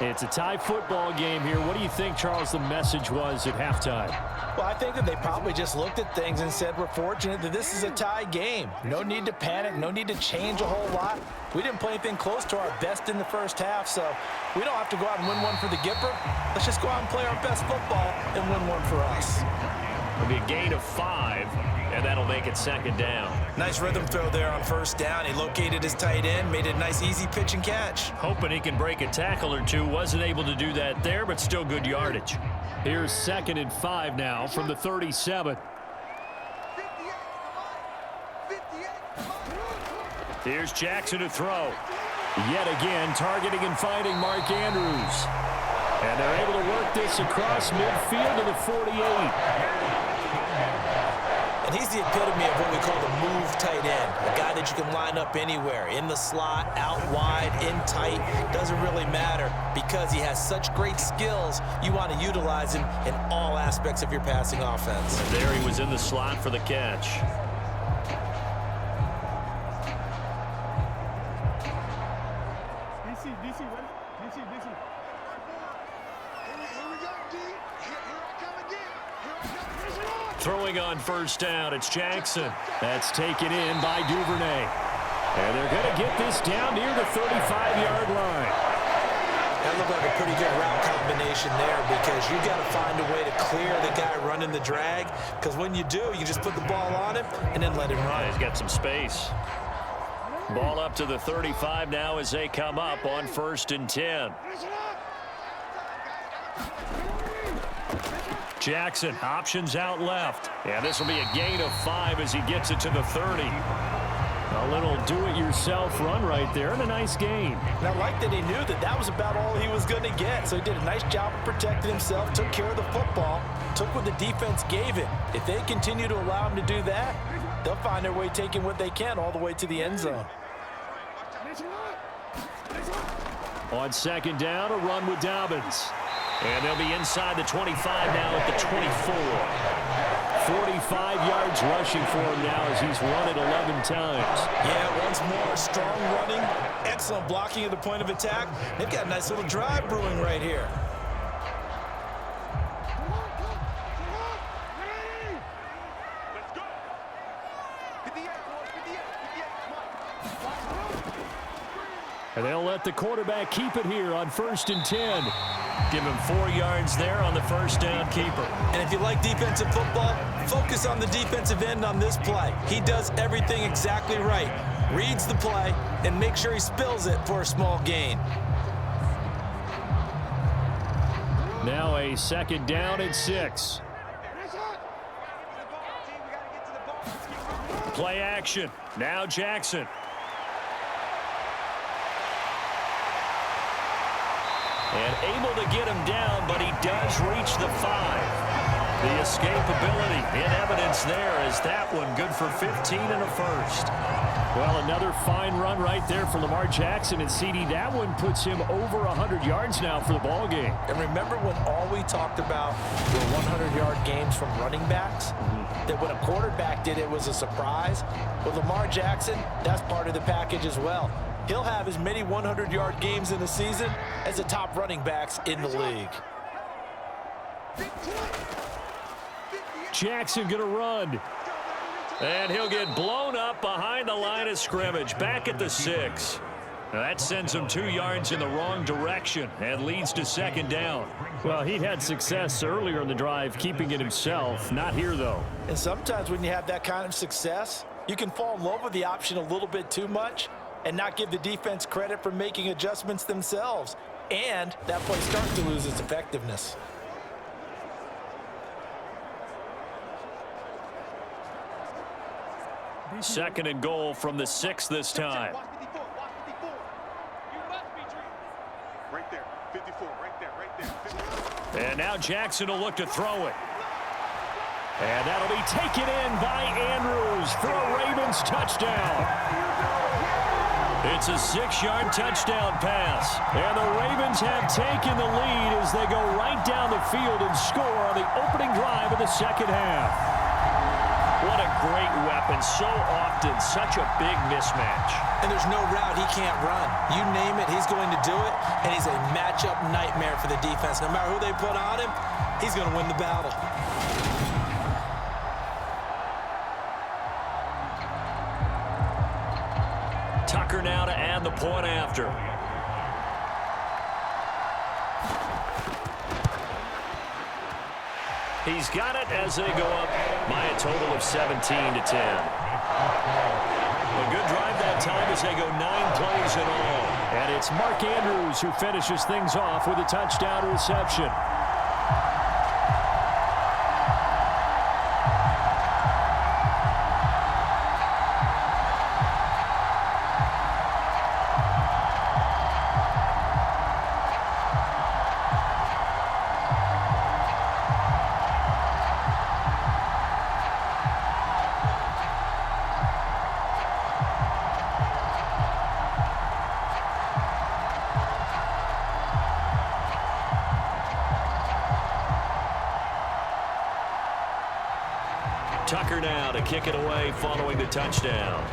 It's a tie football game here. What do you think, Charles, the message was at halftime? Well, I think that they probably just looked at things and said, we're fortunate that this is a tie game. No need to panic, no need to change a whole lot. We didn't play anything close to our best in the first half, so we don't have to go out and win one for the Gipper. Let's just go out and play our best football and win one for us. It'll be a gain of 5, and that'll make it second down. Nice rhythm throw there on first down. He located his tight end, made it a nice easy pitch and catch. Hoping he can break a tackle or two. Wasn't able to do that there, but still good yardage. Here's 2nd and 5 now from the 37. Here's Jackson to throw. Yet again, targeting and finding Mark Andrews. And they're able to work this across midfield to the 48. And he's the epitome of what we call the move tight end. A guy that you can line up anywhere, in the slot, out wide, in tight. Doesn't really matter because he has such great skills. You want to utilize him in all aspects of your passing offense. And there he was in the slot for the catch. DC, ready? DC. Here we go, D. Here I come again. Here I come. Throwing on first down, it's Jackson. That's taken in by Duvernay. And they're going to get this down near the 35-yard line. That looked like a pretty good route combination. situation there because you got to find a way to clear the guy running the drag, because when you do, you just put the ball on him and then let him run. He's got some space. Ball up to the 35 now as they come up on 1st and 10. Jackson options out left. And this will be a gain of 5 as he gets it to the 30. A little do-it-yourself run right there and a nice gain. And I like that he knew that that was about all he was going to get. So he did a nice job of protecting himself, took care of the football, took what the defense gave him. If they continue to allow him to do that, they'll find their way taking what they can all the way to the end zone. On 2nd down, a run with Dobbins. And they'll be inside the 25 now at the 24. 45 yards rushing for him now as he's run it 11 times. Yeah, once more, strong running, excellent blocking at the point of attack. They've got a nice little drive brewing right here. And they'll let the quarterback keep it here on 1st and 10. Give him 4 yards there on the 1st down keeper. And if you like defensive football, focus on the defensive end on this play. He does everything exactly right. Reads the play and makes sure he spills it for a small gain. Now a 2nd down and 6. Play action. Now Jackson. And able to get him down, but he does reach the 5. The escapability in evidence there as that one good for 15 and a 1st. Well, another fine run right there for Lamar Jackson, and CD, that one puts him over 100 yards now for the ball game. And remember when all we talked about were 100-yard games from running backs? That when a quarterback did it was a surprise? With Lamar Jackson, that's part of the package as well. He'll have as many 100-yard games in the season as the top running backs in the league. Jackson going to run. And he'll get blown up behind the line of scrimmage, back at the 6. Now that sends him 2 yards in the wrong direction and leads to 2nd down. Well, he had success earlier in the drive keeping it himself. Not here, though. And sometimes when you have that kind of success, you can fall in love with the option a little bit too much and not give the defense credit for making adjustments themselves. And that play starts to lose its effectiveness. Second and goal from the 6 this time. Right there, 54, right there, right there. 54. And now Jackson will look to throw it. And that'll be taken in by Andrews for a Ravens touchdown. It's a 6-yard touchdown pass. And the Ravens have taken the lead as they go right down the field and score on the opening drive of the 2nd half. What a great weapon. So often, such a big mismatch. And there's no route he can't run. You name it, he's going to do it. And he's a matchup nightmare for the defense. No matter who they put on him, he's going to win the battle. Tucker now to add the point after. He's got it as they go up by a total of 17 to 10. A good drive that time as they go 9 plays in all. And it's Mark Andrews who finishes things off with a touchdown reception. Tucker now to kick it away following the touchdown.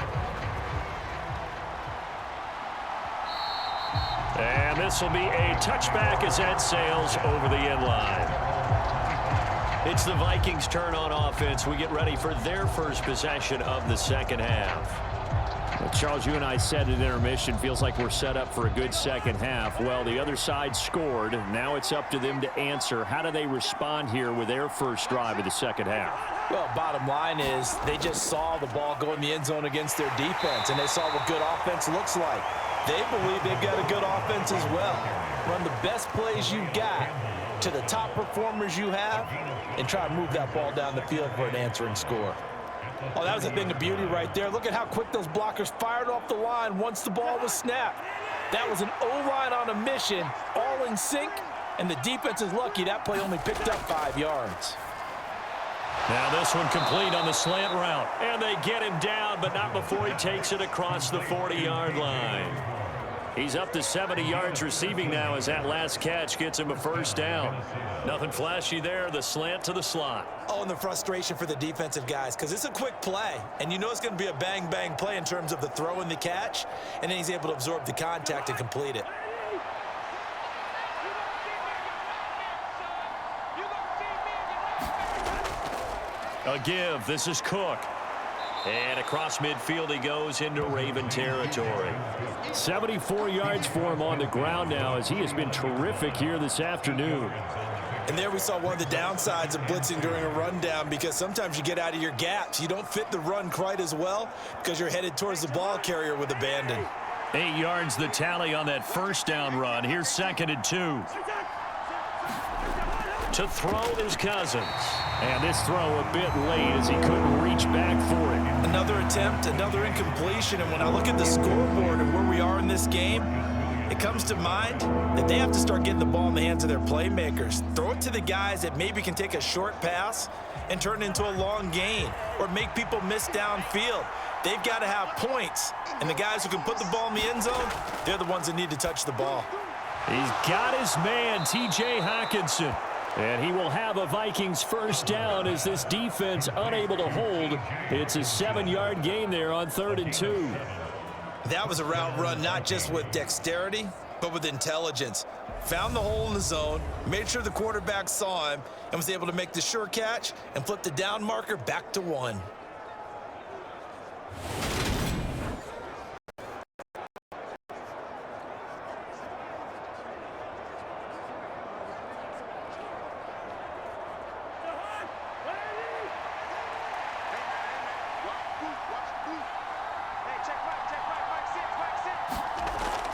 And this will be a touchback as that sails over the end line. It's the Vikings' turn on offense. We get ready for their first possession of the 2nd half. Well, Charles, you and I said at intermission, feels like we're set up for a good second half. Well, the other side scored. Now it's up to them to answer. How do they respond here with their first drive of the second half? Well, bottom line is they just saw the ball go in the end zone against their defense, and they saw what good offense looks like. They believe they've got a good offense as well. Run the best plays you got to the top performers you have and try to move that ball down the field for an answering score. Oh, that was a thing of beauty right there. Look at how quick those blockers fired off the line once the ball was snapped. That was an O-line on a mission, all in sync, and the defense is lucky that play only picked up 5 yards. Now this one complete on the slant route, and they get him down, but not before he takes it across the 40-yard line. He's up to 70 yards receiving now as that last catch gets him a first down. Nothing flashy there, the slant to the slot. Oh, and the frustration for the defensive guys, because it's a quick play, and you know it's going to be a bang-bang play in terms of the throw and the catch, and then he's able to absorb the contact and complete it. A give, this is Cook. And across midfield he goes into Raven territory. 74 yards for him on the ground now as he has been terrific here this afternoon. And there we saw one of the downsides of blitzing during a rundown, because sometimes you get out of your gaps. You don't fit the run quite as well because you're headed towards the ball carrier with abandon. 8 yards the tally on that first down run. Here's 2nd and 2. To throw is Cousins. And this throw a bit late as he couldn't reach back for it. Another attempt, another incompletion. And when I look at the scoreboard and where we are in this game, it comes to mind that they have to start getting the ball in the hands of their playmakers. Throw it to the guys that maybe can take a short pass and turn it into a long gain or make people miss downfield. They've got to have points. And the guys who can put the ball in the end zone, they're the ones that need to touch the ball. He's got his man, T.J. Hockenson. And he will have a Vikings first down as this defense unable to hold. It's a 7-yard gain there on 3rd and 2. That was a route run not just with dexterity, but with intelligence. Found the hole in the zone, made sure the quarterback saw him, and was able to make the sure catch and flip the down marker back to 1.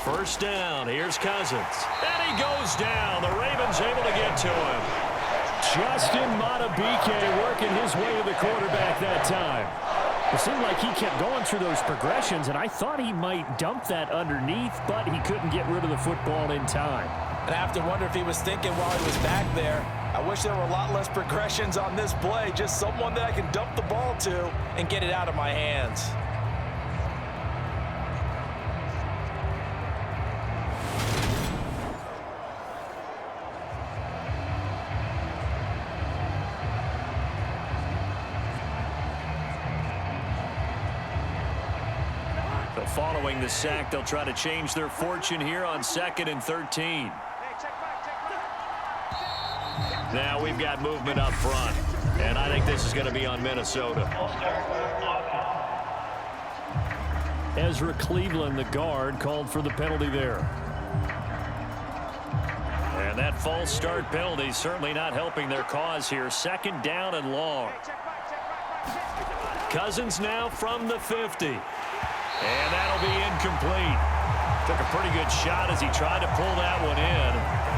First down, here's Cousins. And he goes down. The Ravens able to get to him. Justin MyBookie working his way to the quarterback that time. It seemed like he kept going through those progressions, and I thought he might dump that underneath, but he couldn't get rid of the football in time. And I have to wonder if he was thinking while he was back there, I wish there were a lot less progressions on this play, just someone that I can dump the ball to and get it out of my hands. Following the sack, they'll try to change their fortune here on 2nd and 13. Now we've got movement up front, and I think this is going to be on Minnesota. Ezra Cleveland, the guard, called for the penalty there. And that false start penalty certainly not helping their cause here. 2nd down and long. Cousins now from the 50. And that'll be incomplete. Took a pretty good shot as he tried to pull that one in.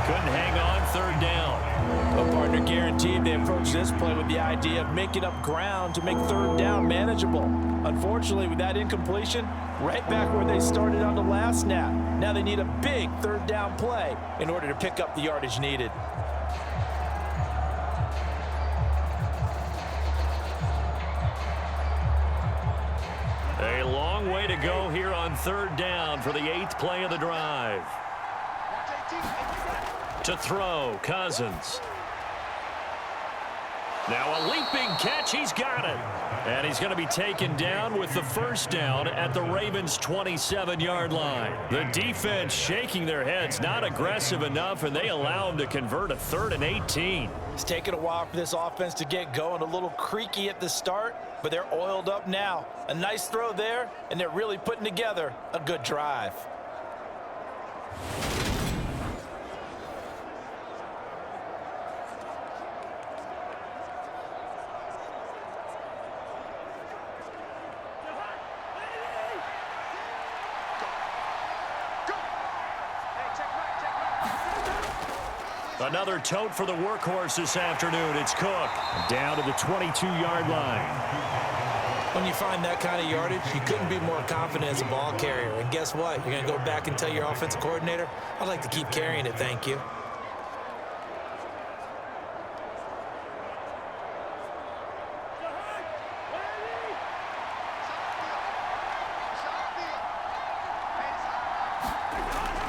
Couldn't hang on, 3rd down. Well, partner, guaranteed they approached this play with the idea of making up ground to make 3rd down manageable. Unfortunately, with that incompletion, right back where they started on the last snap. Now they need a big 3rd down play in order to pick up the yardage needed. A long way to go here on 3rd down for the 8th play of the drive. To throw, Cousins. Now a leaping catch. He's got it. And he's going to be taken down with the first down at the Ravens' 27-yard line. The defense shaking their heads, not aggressive enough, and they allow him to convert a 3rd and 18. It's taken a while for this offense to get going. A little creaky at the start, but they're oiled up now. A nice throw there, and they're really putting together a good drive. Another tote for the workhorse this afternoon. It's Cook down to the 22-yard line. When you find that kind of yardage, you couldn't be more confident as a ball carrier. And guess what? You're going to go back and tell your offensive coordinator, I'd like to keep carrying it, thank you.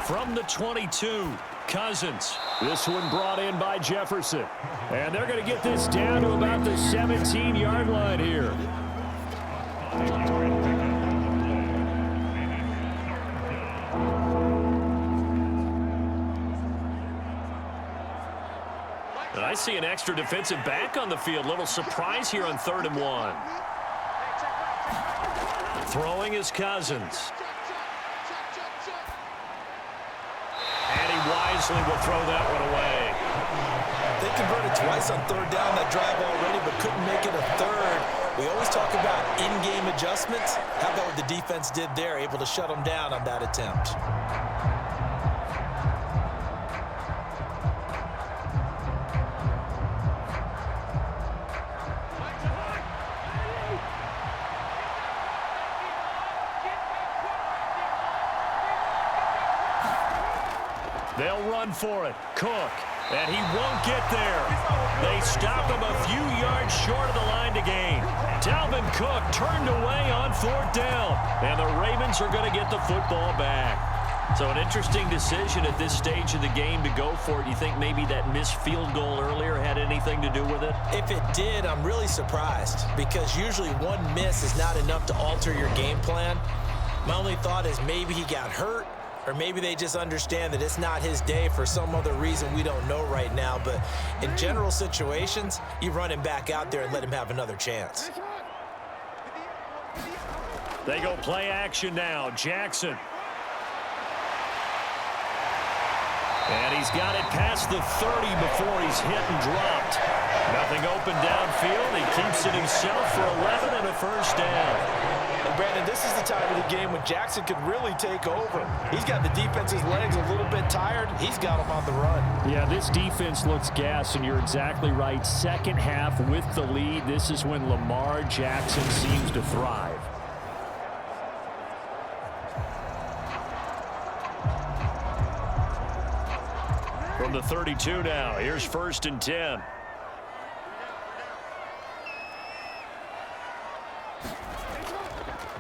From the 22, Cousins. This one brought in by Jefferson. And they're going to get this down to about the 17-yard line here. And I see an extra defensive back on the field. Little surprise here on 3rd and 1. Throwing is Cousins. And he wisely will throw that one away. They converted twice on 3rd down that drive already, but couldn't make it a 3rd. We always talk about in-game adjustments. How about what the defense did there, able to shut them down on that attempt? They'll run for it. Cook. And he won't get there. They stop him a few yards short of the line to gain. Dalvin Cook turned away on 4th down. And the Ravens are going to get the football back. So an interesting decision at this stage of the game to go for it. You think maybe that missed field goal earlier had anything to do with it? If it did, I'm really surprised, because usually one miss is not enough to alter your game plan. My only thought is maybe he got hurt, or maybe they just understand that it's not his day for some other reason we don't know right now. But in general situations, you run him back out there and let him have another chance. They go play action now. Jackson. And he's got it past the 30 before he's hit and dropped. Nothing open downfield. He keeps it himself for 11 and a first down. And Brandon, this is the time of the game when Jackson could really take over. He's got the defense's legs a little bit tired. He's got them on the run. Yeah, this defense looks gassed, and you're exactly right. Second half with the lead, this is when Lamar Jackson seems to thrive. From the 32 now, here's 1st and 10.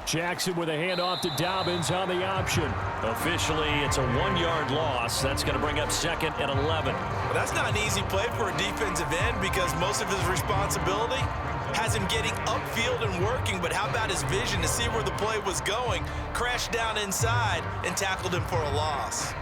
Jackson with a handoff to Dobbins on the option. Officially, it's a 1-yard loss. That's going to bring up 2nd and 11. Well, that's not an easy play for a defensive end, because most of his responsibility has him getting upfield and working. But how about his vision to see where the play was going, crashed down inside, and tackled him for a loss?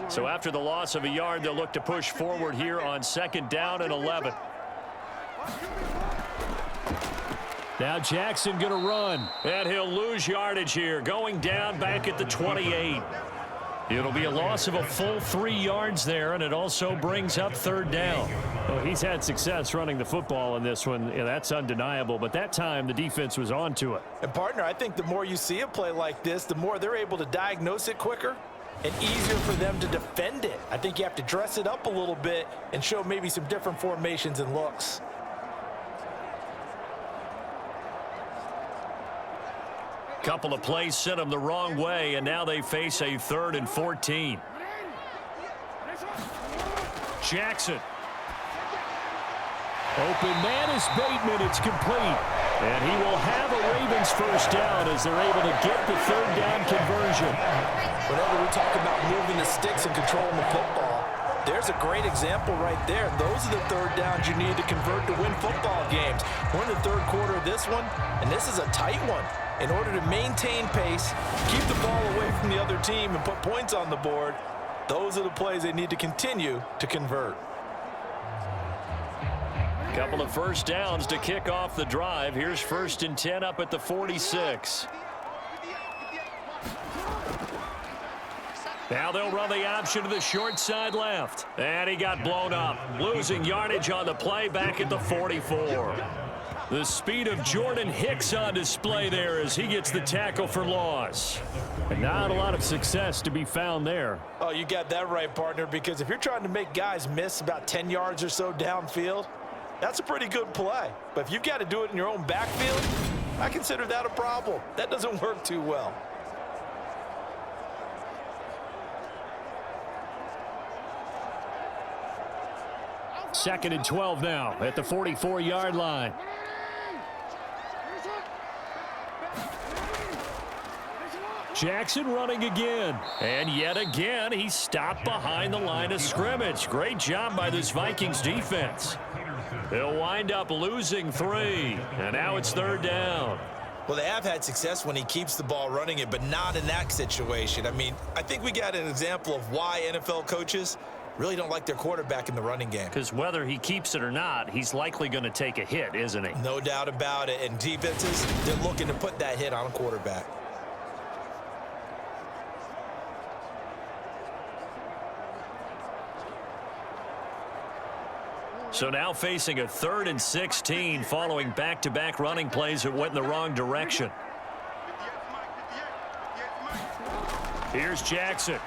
So after the loss of a yard, they'll look to push forward here on 2nd down and 11. Now Jackson going to run, and he'll lose yardage here, going down back at the 28. It'll be a loss of a full 3 yards there, and it also brings up 3rd down. Well, he's had success running the football in this one. Yeah, that's undeniable, but that time the defense was on to it. And, partner, I think the more you see a play like this, the more they're able to diagnose it quicker and easier for them to defend it. I think you have to dress it up a little bit and show maybe some different formations and looks. Couple of plays sent them the wrong way, and now they face a 3rd and 14. Jackson. Open man is Bateman. It's complete. And he will have a Ravens first down as they're able to get the third down conversion. Whenever we talk about moving the sticks and controlling the football, there's a great example right there. Those are the third downs you need to convert to win football games. We're in the third quarter of this one, and this is a tight one. In order to maintain pace, keep the ball away from the other team, and put points on the board, those are the plays they need to continue to convert. Couple of first downs to kick off the drive. Here's 1st and 10 up at the 46. Now they'll run the option to the short side left. And he got blown up. Losing yardage on the play back at the 44. The speed of Jordan Hicks on display there as he gets the tackle for loss. And not a lot of success to be found there. Oh, you got that right, partner, because if you're trying to make guys miss about 10 yards or so downfield, that's a pretty good play. But if you've got to do it in your own backfield, I consider that a problem. That doesn't work too well. Second and 12 now at the 44-yard line. Jackson running again. And yet again, he stopped behind the line of scrimmage. Great job by this Vikings defense. They'll wind up losing 3. And now it's third down. Well, they have had success when he keeps the ball running it, but not in that situation. I mean, I think we got an example of why NFL coaches really don't like their quarterback in the running game. Because whether he keeps it or not, he's likely going to take a hit, isn't he? No doubt about it. And defenses, they're looking to put that hit on a quarterback. So now facing a 3rd and 16 following back-to-back running plays that went in the wrong direction. Here's Jackson.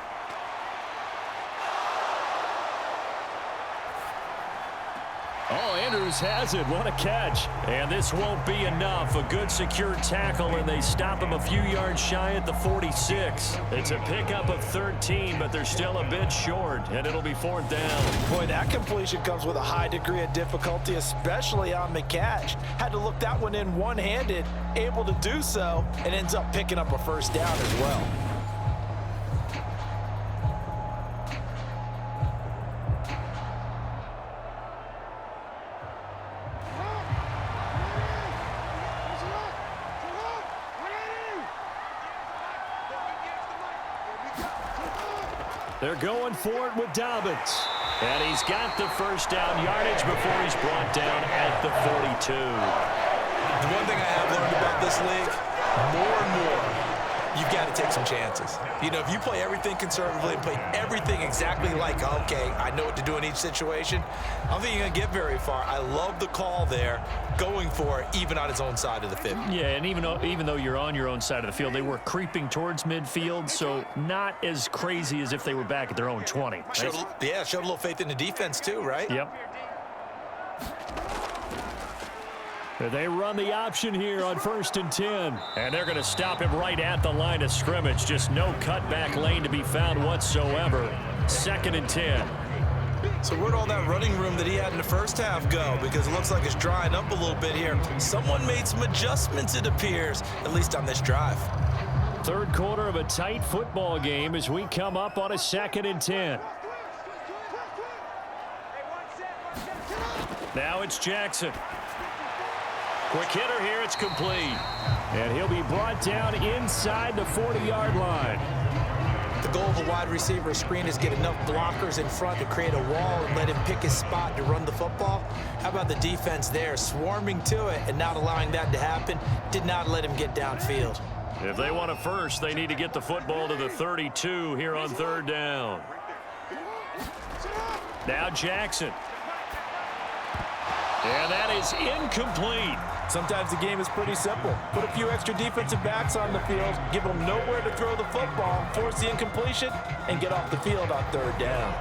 Oh, Andrews has it. What a catch. And this won't be enough. A good secure tackle, and they stop him a few yards shy at the 46. It's a pickup of 13, but they're still a bit short, and it'll be 4th down. Boy, that completion comes with a high degree of difficulty, especially on the catch. Had to look that one in one-handed, able to do so, and ends up picking up a first down as well. They're going for it with Dobbins. And he's got the first down yardage before he's brought down at the 42. The one thing I have learned about this league, more and more, you've got to take some chances. You know, if you play everything conservatively and play everything exactly like, okay, I know what to do in each situation, I don't think you're going to get very far. I love the call there, going for it, even on his oon side of the field. Yeah, and even though you're on your own side of the field, they were creeping towards midfield, so not as crazy as if they were back at their own 20. Showed a little faith in the defense too, right? Yep. They run the option here on 1st and 10. And they're going to stop him right at the line of scrimmage. Just no cutback lane to be found whatsoever. 2nd and 10. So where'd all that running room that he had in the first half go? Because it looks like it's drying up a little bit here. Someone made some adjustments, it appears, at least on this drive. Third quarter of a tight football game as we come up on a 2nd and 10. Now it's Jackson. Quick hitter here, it's complete. And he'll be brought down inside the 40-yard line. The goal of a wide receiver screen is get enough blockers in front to create a wall and let him pick his spot to run the football. How about the defense there, swarming to it and not allowing that to happen? Did not let him get downfield. If they want a first, they need to get the football to the 32 here on 3rd down. Now Jackson. And that is incomplete. Sometimes the game is pretty simple. Put a few extra defensive backs on the field, give them nowhere to throw the football, force the incompletion, and get off the field on 3rd down.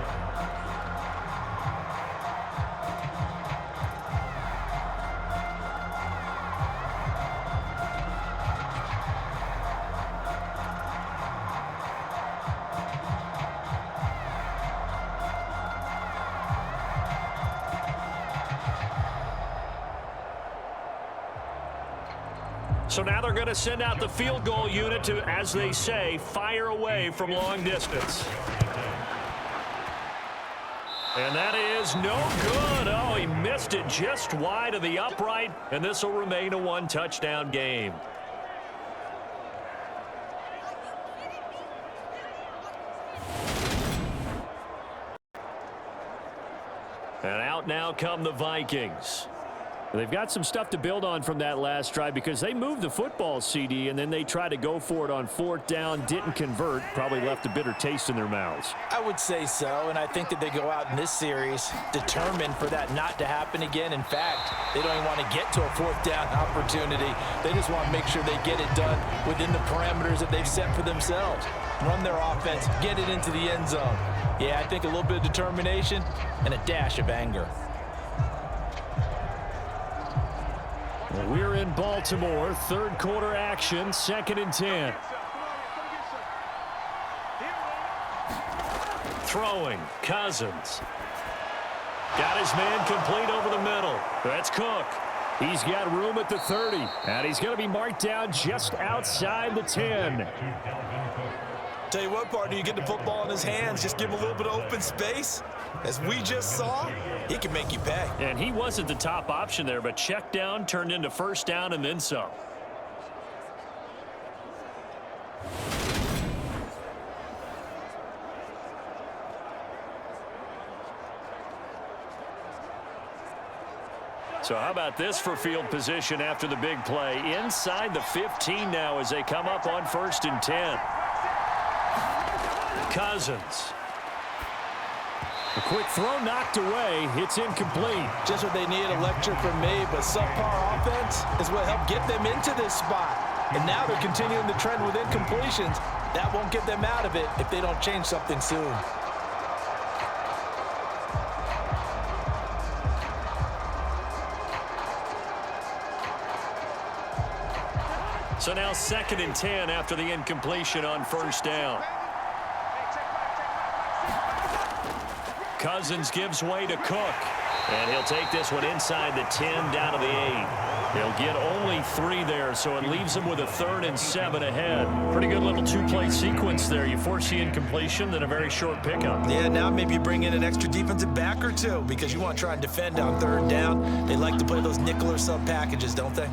So now they're going to send out the field goal unit to, as they say, fire away from long distance. And that is no good. Oh, he missed it just wide of the upright, and this will remain a one-touchdown game. And out now come the Vikings. They've got some stuff to build on from that last drive because they moved the football, CD, and then they tried to go for it on 4th down, didn't convert, probably left a bitter taste in their mouths. I would say so, and I think that they go out in this series determined for that not to happen again. In fact, they don't even want to get to a 4th down opportunity. They just want to make sure they get it done within the parameters that they've set for themselves. Run their offense, get it into the end zone. Yeah, I think a little bit of determination and a dash of anger. We're in Baltimore, 3rd quarter action, 2nd and 10. Throwing, Cousins. Got his man complete over the middle. That's Cook. He's got room at the 30, and he's going to be marked down just outside the 10. Tell you what, partner, you get the football in his hands, just give him a little bit of open space. As we just saw, he can make you pay. And he wasn't the top option there, but check down turned into 1st down and then some. So how about this for field position after the big play? Inside the 15 now as they come up on 1st and 10. Cousins. A quick throw knocked away. It's incomplete. Just what they need, a lecture from me, but subpar offense is what helped get them into this spot. And now they're continuing the trend with incompletions. That won't get them out of it if they don't change something soon. So now 2nd and 10 after the incompletion on 1st down. Cousins gives way to Cook. And he'll take this one inside the 10 down to the 8. He'll get only 3 there, so it leaves him with a 3rd and 7 ahead. Pretty good little 2-play sequence there. You force the incompletion, then a very short pickup. Yeah, now maybe you bring in an extra defensive back or two because you want to try and defend on 3rd down. They like to play those nickel or sub packages, don't they?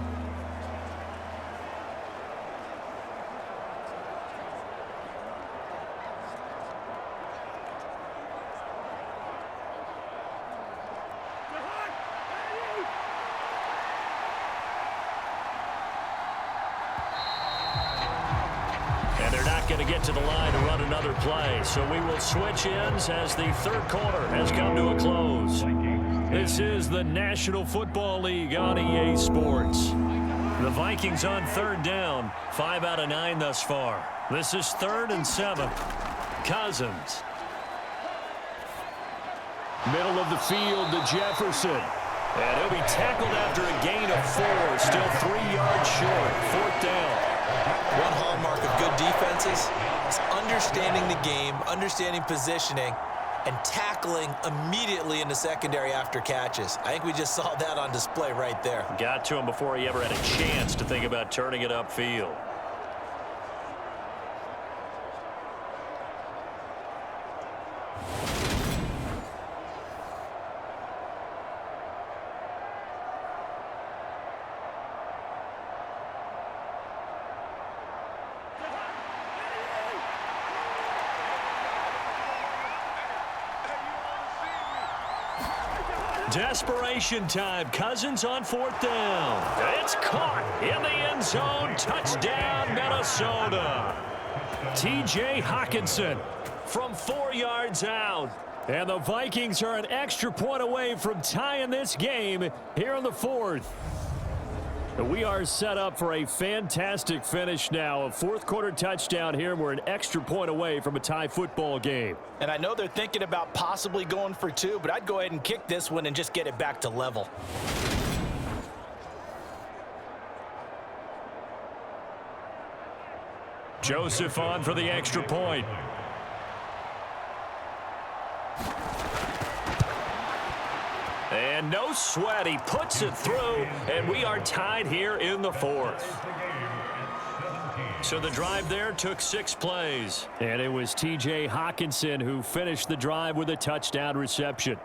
Going to get to the line to run another play. So we will switch ends as the 3rd quarter has come to a close. This is the National Football League on EA Sports. The Vikings on 3rd down, 5 out of 9 thus far. This is 3rd and 7. Cousins. Middle of the field to Jefferson. And he'll be tackled after a gain of 4, still 3 yards short. 4th down. One hallmark of good defenses is understanding the game, understanding positioning, and tackling immediately in the secondary after catches. I think we just saw that on display right there. Got to him before he ever had a chance to think about turning it upfield. Desperation time. Cousins on 4th down. It's caught in the end zone. Touchdown, Minnesota. T.J. Hockenson from 4 yards out. And the Vikings are an extra point away from tying this game here in the 4th. We are set up for a fantastic finish now. A 4th quarter touchdown here. We're an extra point away from a tie football game. And I know they're thinking about possibly going for 2, but I'd go ahead and kick this one and just get it back to level. Joseph on for the extra point. And no sweat. He puts it through, and we are tied here in the 4th. So the drive there took 6 plays. And it was T.J. Hawkinson who finished the drive with a touchdown reception.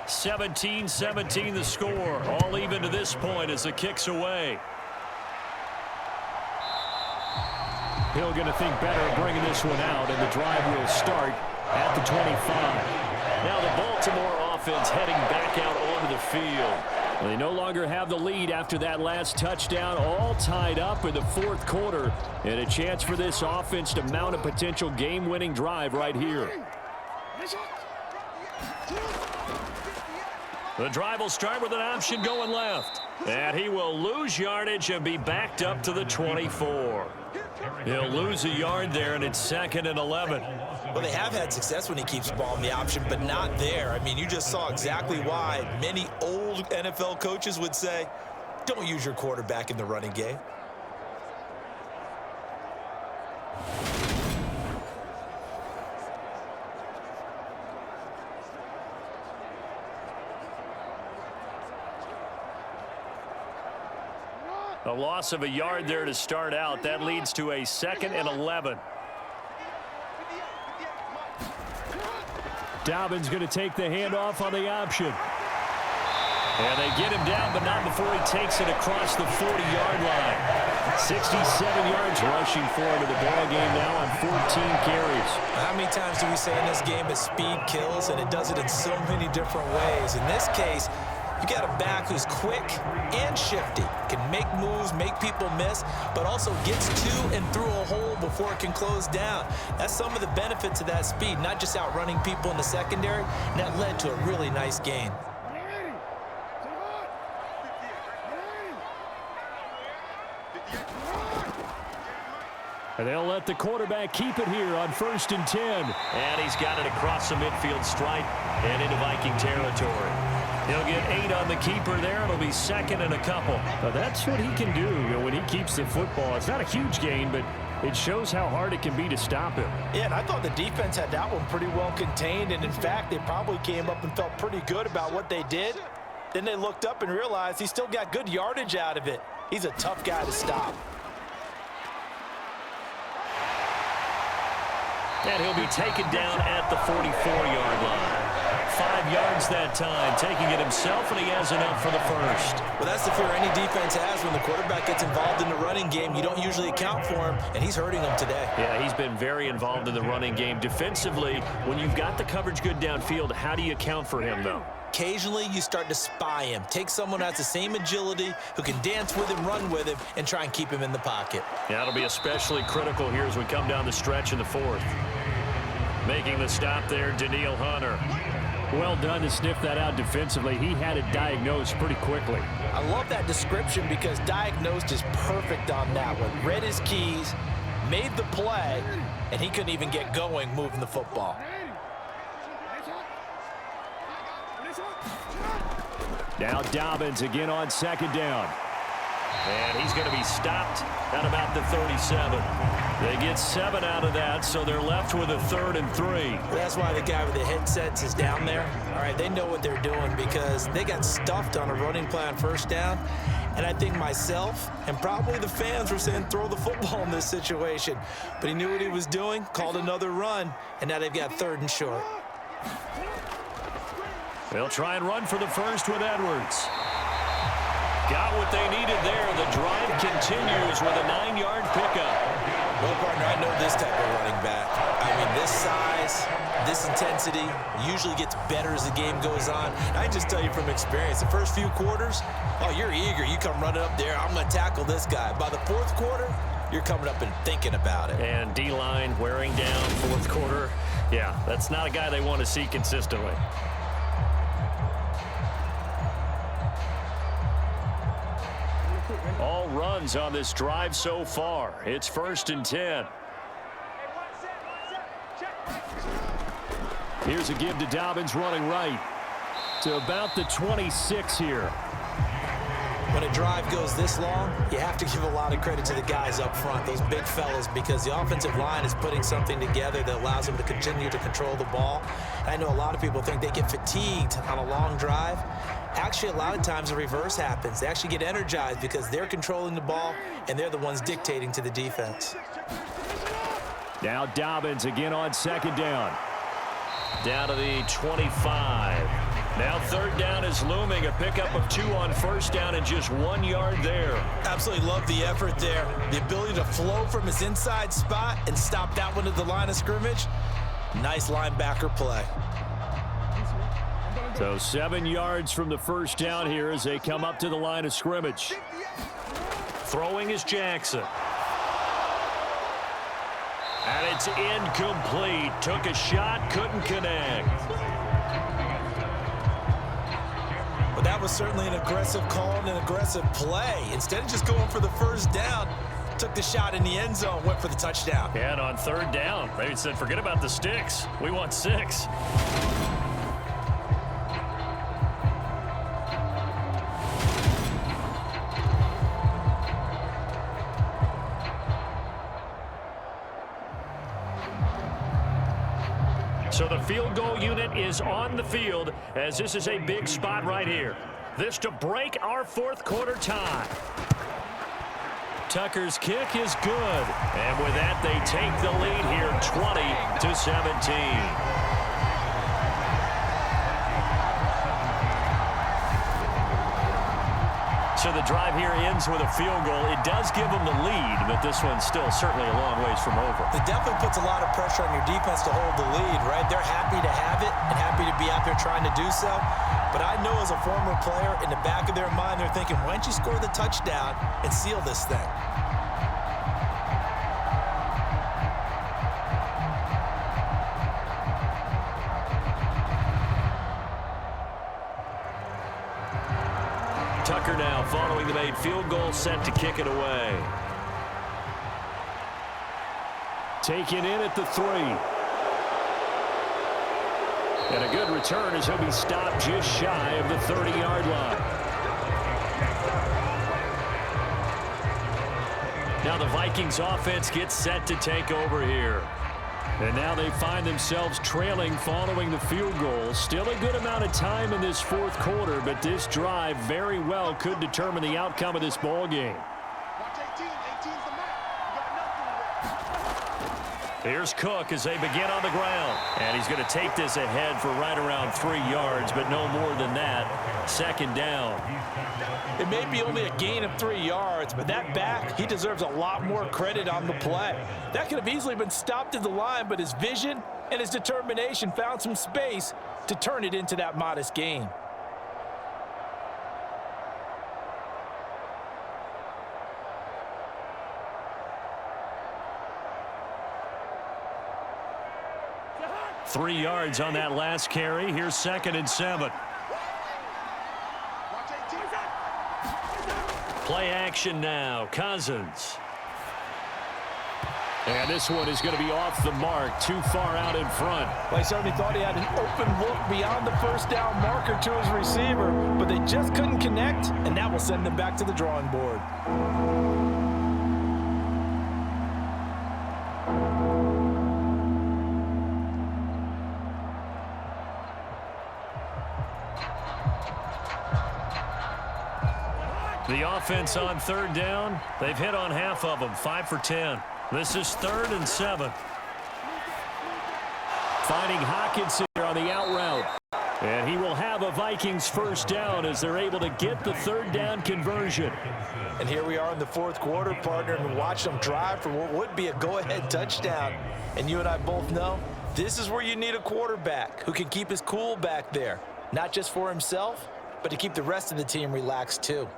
(17-17) the score. All even to this point as the kick's away. Hill going to think better of bringing this one out, and the drive will start at the 25. Now the Baltimore offense heading back out onto the field. They no longer have the lead after that last touchdown, all tied up in the 4th quarter, and a chance for this offense to mount a potential game-winning drive right here. The drive will start with an option going left. And he will lose yardage and be backed up to the 24. He'll lose a yard there, and it's 2nd and 11. Well, they have had success when he keeps the ball in the option, but not there. I mean, you just saw exactly why many old NFL coaches would say, don't use your quarterback in the running game. A loss of a yard there to start out. That leads to a 2nd and 11. Dobbins going to take the handoff on the option. And they get him down, but not before he takes it across the 40-yard line. 67 yards rushing for him to the ball game now on 14 carries. How many times do we say in this game that speed kills, and it does it in so many different ways? In this case, you got a back who's quick and shifty, can make moves, make people miss, but also gets to and through a hole before it can close down. That's some of the benefits of that speed, not just outrunning people in the secondary, and that led to a really nice gain. And they'll let the quarterback keep it here on 1st and 10. And he's got it across the midfield stripe and into Viking territory. He'll get 8 on the keeper there. It'll be 2nd and a couple. Now that's what he can do, when he keeps the football. It's not a huge gain, but it shows how hard it can be to stop him. Yeah, and I thought the defense had that one pretty well contained, and in fact, they probably came up and felt pretty good about what they did. Then they looked up and realized he still got good yardage out of it. He's a tough guy to stop. And he'll be taken down at the 44-yard line. 5 yards that time, taking it himself, and he has enough for the first. Well, that's the fear any defense has when the quarterback gets involved in the running game. You don't usually account for him, and he's hurting them today. Yeah, he's been very involved in the running game. Defensively, when you've got the coverage good downfield, how do you account for him, though? Occasionally, you start to spy him. Take someone who has the same agility, who can dance with him, run with him, and try and keep him in the pocket. Yeah, that'll be especially critical here as we come down the stretch in the 4th. Making the stop there, Daniil Hunter. Well done to sniff that out defensively. He had it diagnosed pretty quickly. I love that description because diagnosed is perfect on that one. Read his keys, made the play, and he couldn't even get going moving the football. Now Dobbins again on 2nd down. And he's going to be stopped at about the 37. They get 7 out of that, so they're left with a 3rd and 3. That's why the guy with the headsets is down there. All right, they know what they're doing because they got stuffed on a running play on 1st down. And I think myself and probably the fans were saying throw the football in this situation. But he knew what he was doing, called another run, and now they've got 3rd and short. They'll try and run for the first with Edwards. Got what they needed there. The drive continues with a 9-yard pickup. Well, partner, I know this type of running back. I mean, this size, this intensity usually gets better as the game goes on. I can just tell you from experience, the first few quarters, oh, you're eager. You come running up there, I'm going to tackle this guy. By the 4th quarter, you're coming up and thinking about it. And D-line wearing down 4th quarter. Yeah, that's not a guy they want to see consistently. All runs on this drive so far. It's 1st and 10. Here's a give to Dobbins running right to about the 26 here. When a drive goes this long, you have to give a lot of credit to the guys up front, those big fellas, because the offensive line is putting something together that allows them to continue to control the ball. I know a lot of people think they get fatigued on a long drive. Actually, a lot of times the reverse happens. They actually get energized because they're controlling the ball, and they're the ones dictating to the defense. Now Dobbins again on second down. Down to the 25. Now third down is looming. A pickup of 2 on first down and just 1 yard there. Absolutely love the effort there. The ability to flow from his inside spot and stop that one at the line of scrimmage. Nice linebacker play. So 7 yards from the first down here as they come up to the line of scrimmage. Throwing is Jackson. And it's incomplete. Took a shot, couldn't connect. Well, that was certainly an aggressive call and an aggressive play. Instead of just going for the first down, took the shot in the end zone, went for the touchdown. And on third down, they said, forget about the sticks. We want 6. So the field goal unit is on the field as this is a big spot right here. This to break our fourth quarter tie. Tucker's kick is good. And with that, they take the lead here 20-17. So the drive here ends with a field goal. It does give them the lead, but this one's still certainly a long ways from over. It definitely puts a lot of pressure on your defense to hold the lead, right? They're happy to have it and happy to be out there trying to do so. But I know as a former player, in the back of their mind, they're thinking, why don't you score the touchdown and seal this thing? Tucker now following the made field goal, set to kick it away. Taken in at the 3. And a good return as he'll be stopped just shy of the 30-yard line. Now the Vikings offense gets set to take over here. And now they find themselves trailing following the field goal. Still a good amount of time in this fourth quarter, but this drive very well could determine the outcome of this ball game. Watch 18. 18's the mark. You got nothing there. Here's Cook as they begin on the ground. And he's going to take this ahead for right around 3 yards, but no more than that. Second down. It may be only a gain of 3 yards, but that back, he deserves a lot more credit on the play. That could have easily been stopped at the line, but his vision and his determination found some space to turn it into that modest gain. Three yards on that last carry. Here's 2nd and 7. Play action now. Cousins. And this one is going to be off the mark, too far out in front. Well, he certainly thought he had an open look beyond the first down marker to his receiver, but they just couldn't connect, and that will send them back to the drawing board. The offense on third down, they've hit on half of them, 5 for 10. This is 3rd and 7. Finding Hawkinson here on the out route. And he will have a Vikings first down as they're able to get the third down conversion. And here we are in the fourth quarter, partner, and watch them drive for what would be a go-ahead touchdown. And you and I both know this is where you need a quarterback who can keep his cool back there, not just for himself, but to keep the rest of the team relaxed too.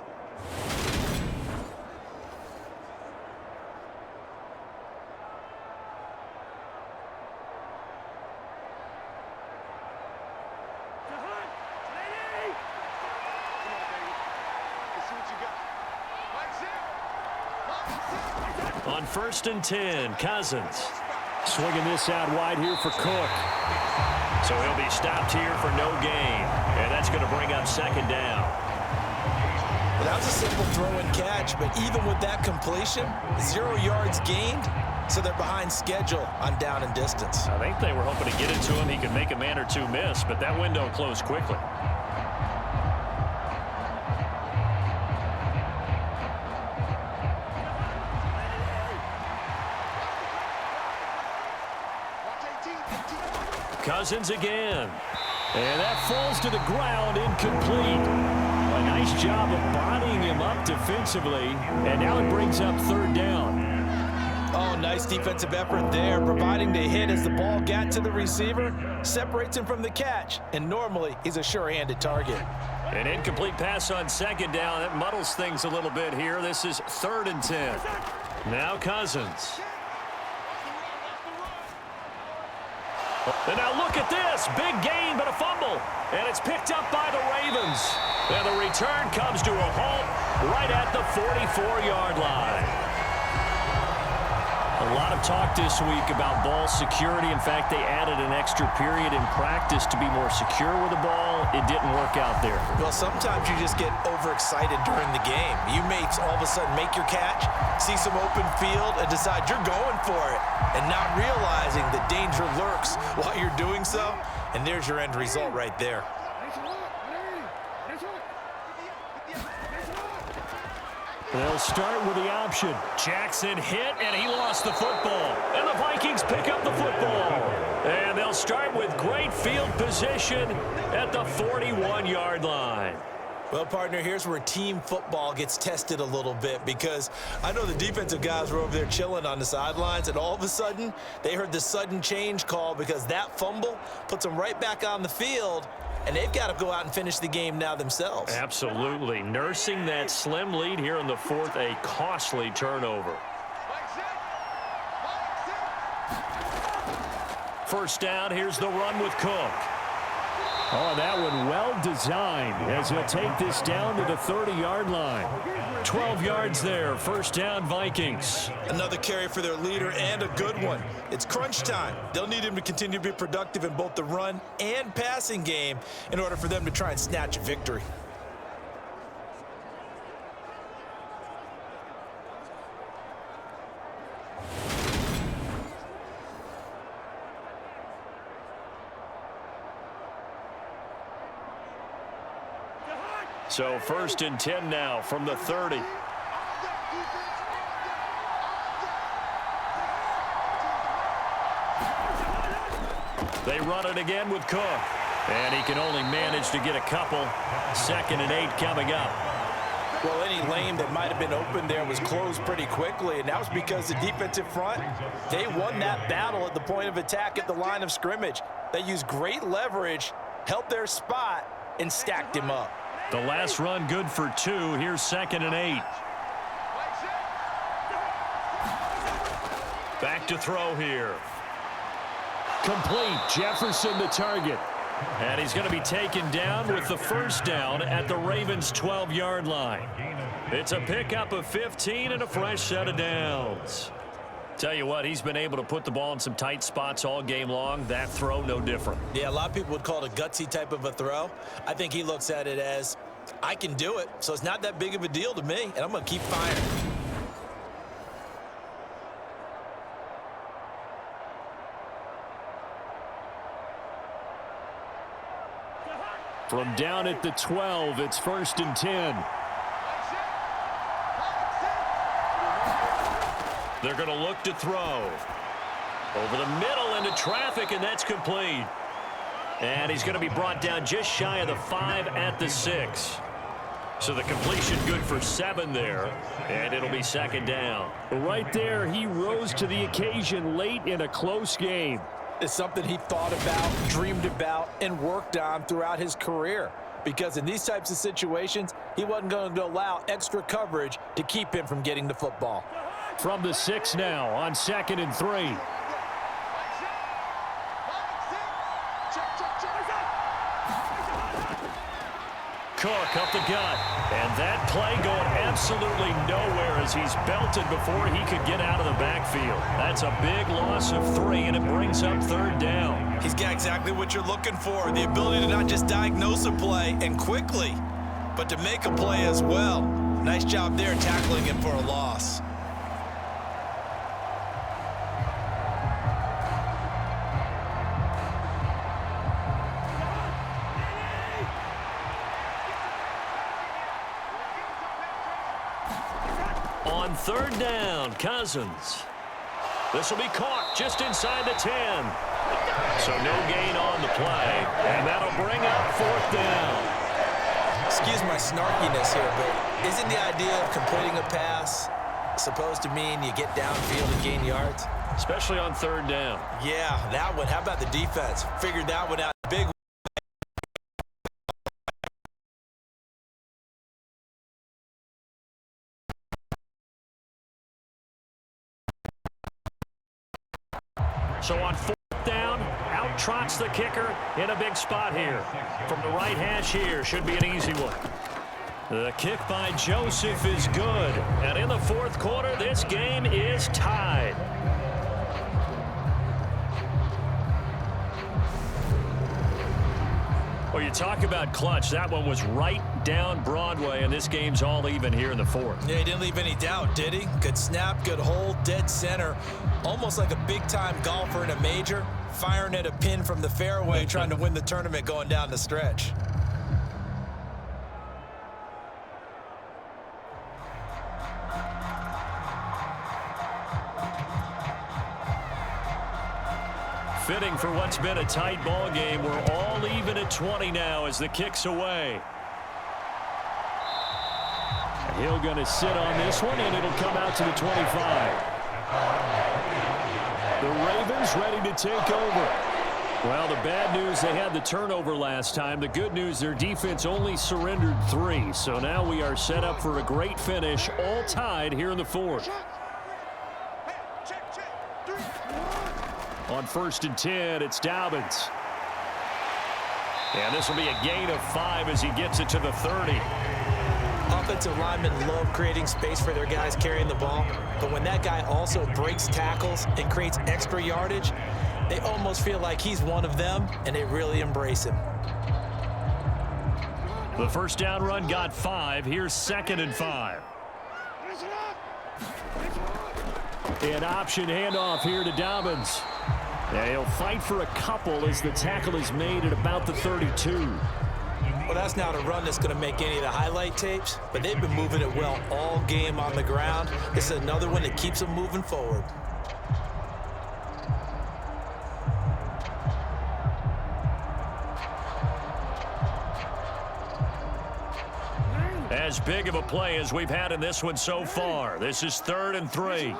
On 1st and 10, Cousins. Swinging this out wide here for Cook. So he'll be stopped here for no gain. And that's going to bring up second down. Well, that was a simple throw and catch, but even with that completion, 0 yards gained, so they're behind schedule on down and distance. I think they were hoping to get it to him. He could make a man or two miss, but that window closed quickly. Cousins again. And that falls to the ground, incomplete. A nice job of bodying him up defensively, and now it brings up third down. Oh, nice defensive effort there, providing the hit as the ball got to the receiver, separates him from the catch, and normally he's a sure-handed target. An incomplete pass on second down. That muddles things a little bit here. This is 3rd and 10. Now Cousins. And now look at this. Big gain, but a fumble. And it's picked up by the Ravens. And the return comes to a halt right at the 44-yard line. A lot of talk this week about ball security. In fact, they added an extra period in practice to be more secure with the ball. It didn't work out there. Well, sometimes you just get overexcited during the game. You may all of a sudden make your catch, see some open field, and decide you're going for it, and not realizing the danger lurks while you're doing so. And there's your end result right there. They'll start with the option. Jackson hit, and he lost the football. And the Vikings pick up the football. And they'll start with great field position at the 41-yard line. Well, partner, here's where team football gets tested a little bit, because I know the defensive guys were over there chilling on the sidelines, and all of a sudden, they heard the sudden change call because that fumble puts them right back on the field, and they've got to go out and finish the game now themselves. Absolutely. Nursing that slim lead here in the 4th, a costly turnover. First down, here's the run with Cook. Oh, that one well designed as he'll take this down to the 30-yard line. 12 yards there, first down Vikings. Another carry for their leader, and a good one. It's crunch time. They'll need him to continue to be productive in both the run and passing game in order for them to try and snatch a victory. So 1st and 10 now from the 30. They run it again with Cook. And he can only manage to get a couple. 2nd and 8 coming up. Well, any lane that might have been open there was closed pretty quickly, and that was because the defensive front, they won that battle at the point of attack at the line of scrimmage. They used great leverage, held their spot, and stacked him up. The last run good for 2. Here's 2nd and 8. Back to throw here. Complete. Jefferson the target. And he's going to be taken down with the first down at the Ravens' 12-yard line. It's a pickup of 15 and a fresh set of downs. Tell you what, he's been able to put the ball in some tight spots all game long. That throw, no different. Yeah, a lot of people would call it a gutsy type of a throw. I think he looks at it as, I can do it, so it's not that big of a deal to me, and I'm going to keep firing. From down at the 12, it's 1st and 10. They're going to look to throw. Over the middle into traffic, and that's complete. And he's going to be brought down just shy of the 5 at the 6. So the completion good for 7 there, and it'll be 2nd down. Right there, he rose to the occasion late in a close game. It's something he thought about, dreamed about, and worked on throughout his career. Because in these types of situations, he wasn't going to allow extra coverage to keep him from getting the football. From the 6 now on 2nd and 3. Cook up the gut. And that play going absolutely nowhere as he's belted before he could get out of the backfield. That's a big loss of 3, and it brings up 3rd down. He's got exactly what you're looking for, the ability to not just diagnose a play and quickly, but to make a play as well. Nice job there tackling him for a loss. On 3rd down, Cousins. This will be caught just inside the 10. So no gain on the play, and that'll bring up 4th down. Excuse my snarkiness here, but isn't the idea of completing a pass supposed to mean you get downfield and gain yards? Especially on 3rd down. Yeah, that one. How about the defense? Figured that one out big. So on 4th down, out trots the kicker in a big spot here. From the right hash here, should be an easy one. The kick by Joseph is good. And in the 4th quarter, this game is tied. Well, you talk about clutch. That one was right down Broadway, and this game's all even here in the 4th. Yeah, he didn't leave any doubt, did he? Good snap, good hold, dead center. Almost like a big-time golfer in a major, firing at a pin from the fairway, trying to win the tournament going down the stretch. Fitting for what's been a tight ball game. We're all even at 20 now as the kick's away. Hill going to sit on this one, and it'll come out to the 25. The Ravens ready to take over. Well, the bad news, they had the turnover last time. The good news, their defense only surrendered 3. So now we are set up for a great finish, all tied here in the 4th. On 1st and 10, it's Dobbins. And this will be a gain of 5 as he gets it to the 30. Offensive linemen love creating space for their guys carrying the ball, but when that guy also breaks tackles and creates extra yardage, they almost feel like he's one of them, and they really embrace him. The 1st down run got 5. Here's 2nd and 5. An option handoff here to Dobbins. Yeah, he'll fight for a couple as the tackle is made at about the 32. Well, that's not a run that's going to make any of the highlight tapes, but they've been moving it well all game on the ground. This is another one that keeps them moving forward. As big of a play as we've had in this one so far. This is 3rd and 3.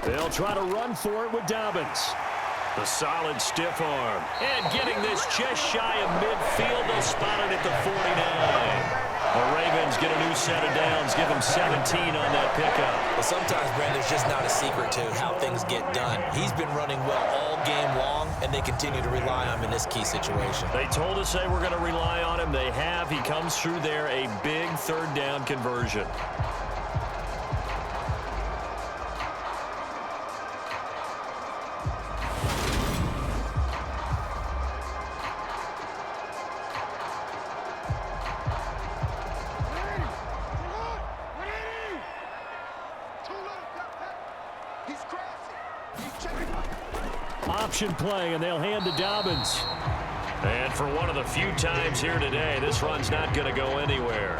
They'll try to run for it with Dobbins. The solid stiff arm. And getting this just shy of midfield. They'll spot it at the 49. The Ravens get a new set of downs. Give them 17 on that pickup. Well, sometimes, Brand, there's just not a secret to how things get done. He's been running well all game long, and they continue to rely on him in this key situation. They told us they were going to rely on him. They have. He comes through there, a big 3rd down conversion. Option play, and they'll hand to Dobbins. And for one of the few times here today, this run's not going to go anywhere.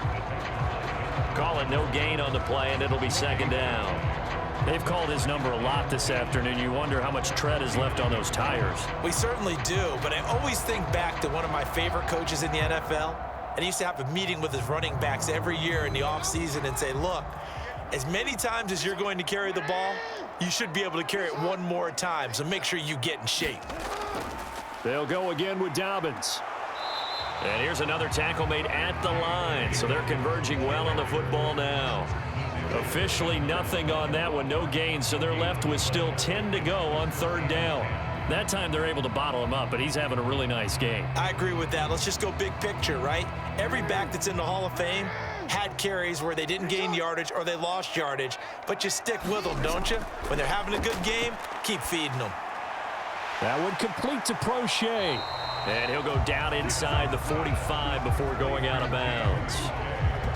Call it no gain on the play, and it'll be 2nd down. They've called his number a lot this afternoon. You wonder how much tread is left on those tires. We certainly do, but I always think back to one of my favorite coaches in the NFL, and he used to have a meeting with his running backs every year in the offseason and say, look, as many times as you're going to carry the ball, you should be able to carry it one more time, so make sure you get in shape. They'll go again with Dobbins. And here's another tackle made at the line, so they're converging well on the football now. Officially nothing on that one, no gain, so they're left with still 10 to go on 3rd down. That time they're able to bottle him up, but he's having a really nice game. I agree with that. Let's just go big picture, right? Every back that's in the Hall of Fame had carries where they didn't gain yardage or they lost yardage, but you stick with them, don't you? When they're having a good game, keep feeding them. That would complete to Prochet. And he'll go down inside the 45 before going out of bounds.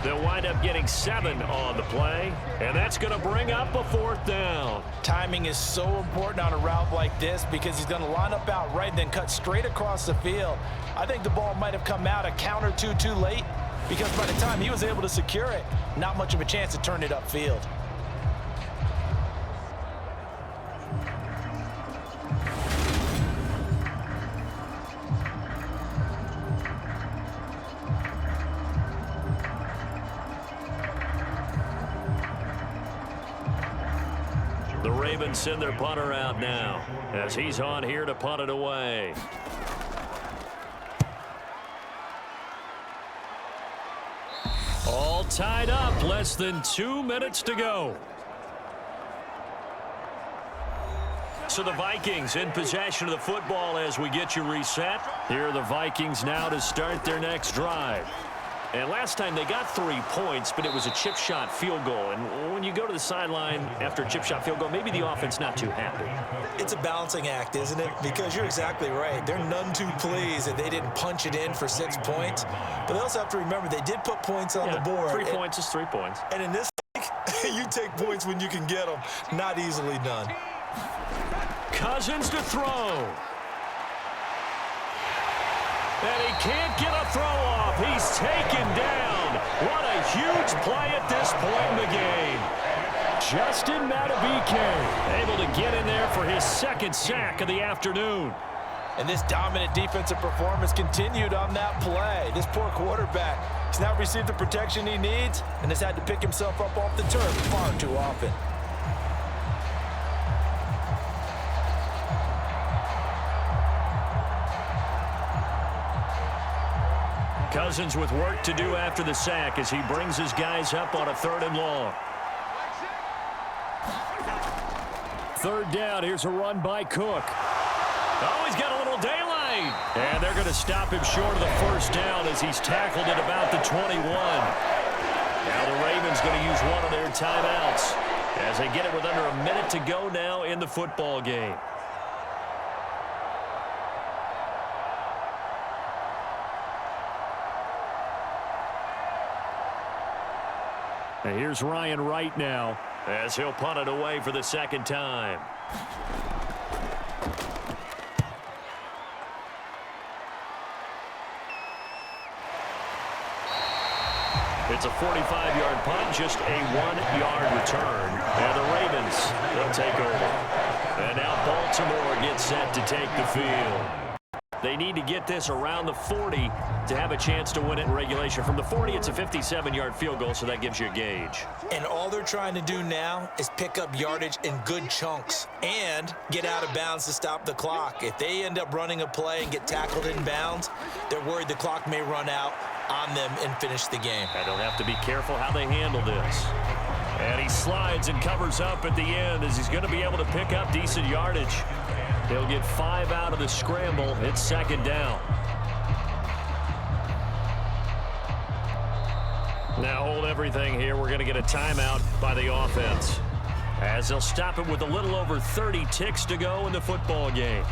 They'll wind up getting 7 on the play, and that's going to bring up a 4th down. Timing is so important on a route like this because he's going to line up out right, then cut straight across the field. I think the ball might have come out a count or two too late because by the time he was able to secure it, not much of a chance to turn it upfield. The Ravens send their punter out now as he's on here to punt it away. All tied up, less than 2 minutes to go. So the Vikings in possession of the football as we get you reset. Here are the Vikings now to start their next drive. And last time they got 3 points, but it was a chip shot field goal. And when you go to the sideline after a chip shot field goal, maybe the offense not too happy. It's a balancing act, isn't it? Because you're exactly right. They're none too pleased that they didn't punch it in for 6 points. But they also have to remember they did put points on the board. 3 points is 3 points. And in this league, you take points when you can get them. Not easily done. Cousins to throw. And he can't get a throw off. He's taken down. What a huge play at this point in the game. Justin Madden able to get in there for his 2nd sack of the afternoon. And this dominant defensive performance continued on that play. This poor quarterback has not received the protection he needs and has had to pick himself up off the turf far too often. Cousins with work to do after the sack as he brings his guys up on a 3rd and long. 3rd down. Here's a run by Cook. Oh, he's got a little daylight. And they're going to stop him short of the 1st down as he's tackled at about the 21. Now the Ravens going to use one of their timeouts as they get it with under a minute to go now in the football game. And here's Ryan Wright now as he'll punt it away for the 2nd time. It's a 45-yard punt, just a 1-yard return. And the Ravens, they'll take over. And now Baltimore gets set to take the field. They need to get this around the 40 to have a chance to win it in regulation. From the 40, it's a 57-yard field goal, so that gives you a gauge. And all they're trying to do now is pick up yardage in good chunks and get out of bounds to stop the clock. If they end up running a play and get tackled in bounds, they're worried the clock may run out on them and finish the game. And they'll have to be careful how they handle this. And he slides and covers up at the end as he's going to be able to pick up decent yardage. He'll get 5 out of the scramble. It's 2nd down. Now hold everything here. We're going to get a timeout by the offense as they'll stop it with a little over 30 ticks to go in the football game.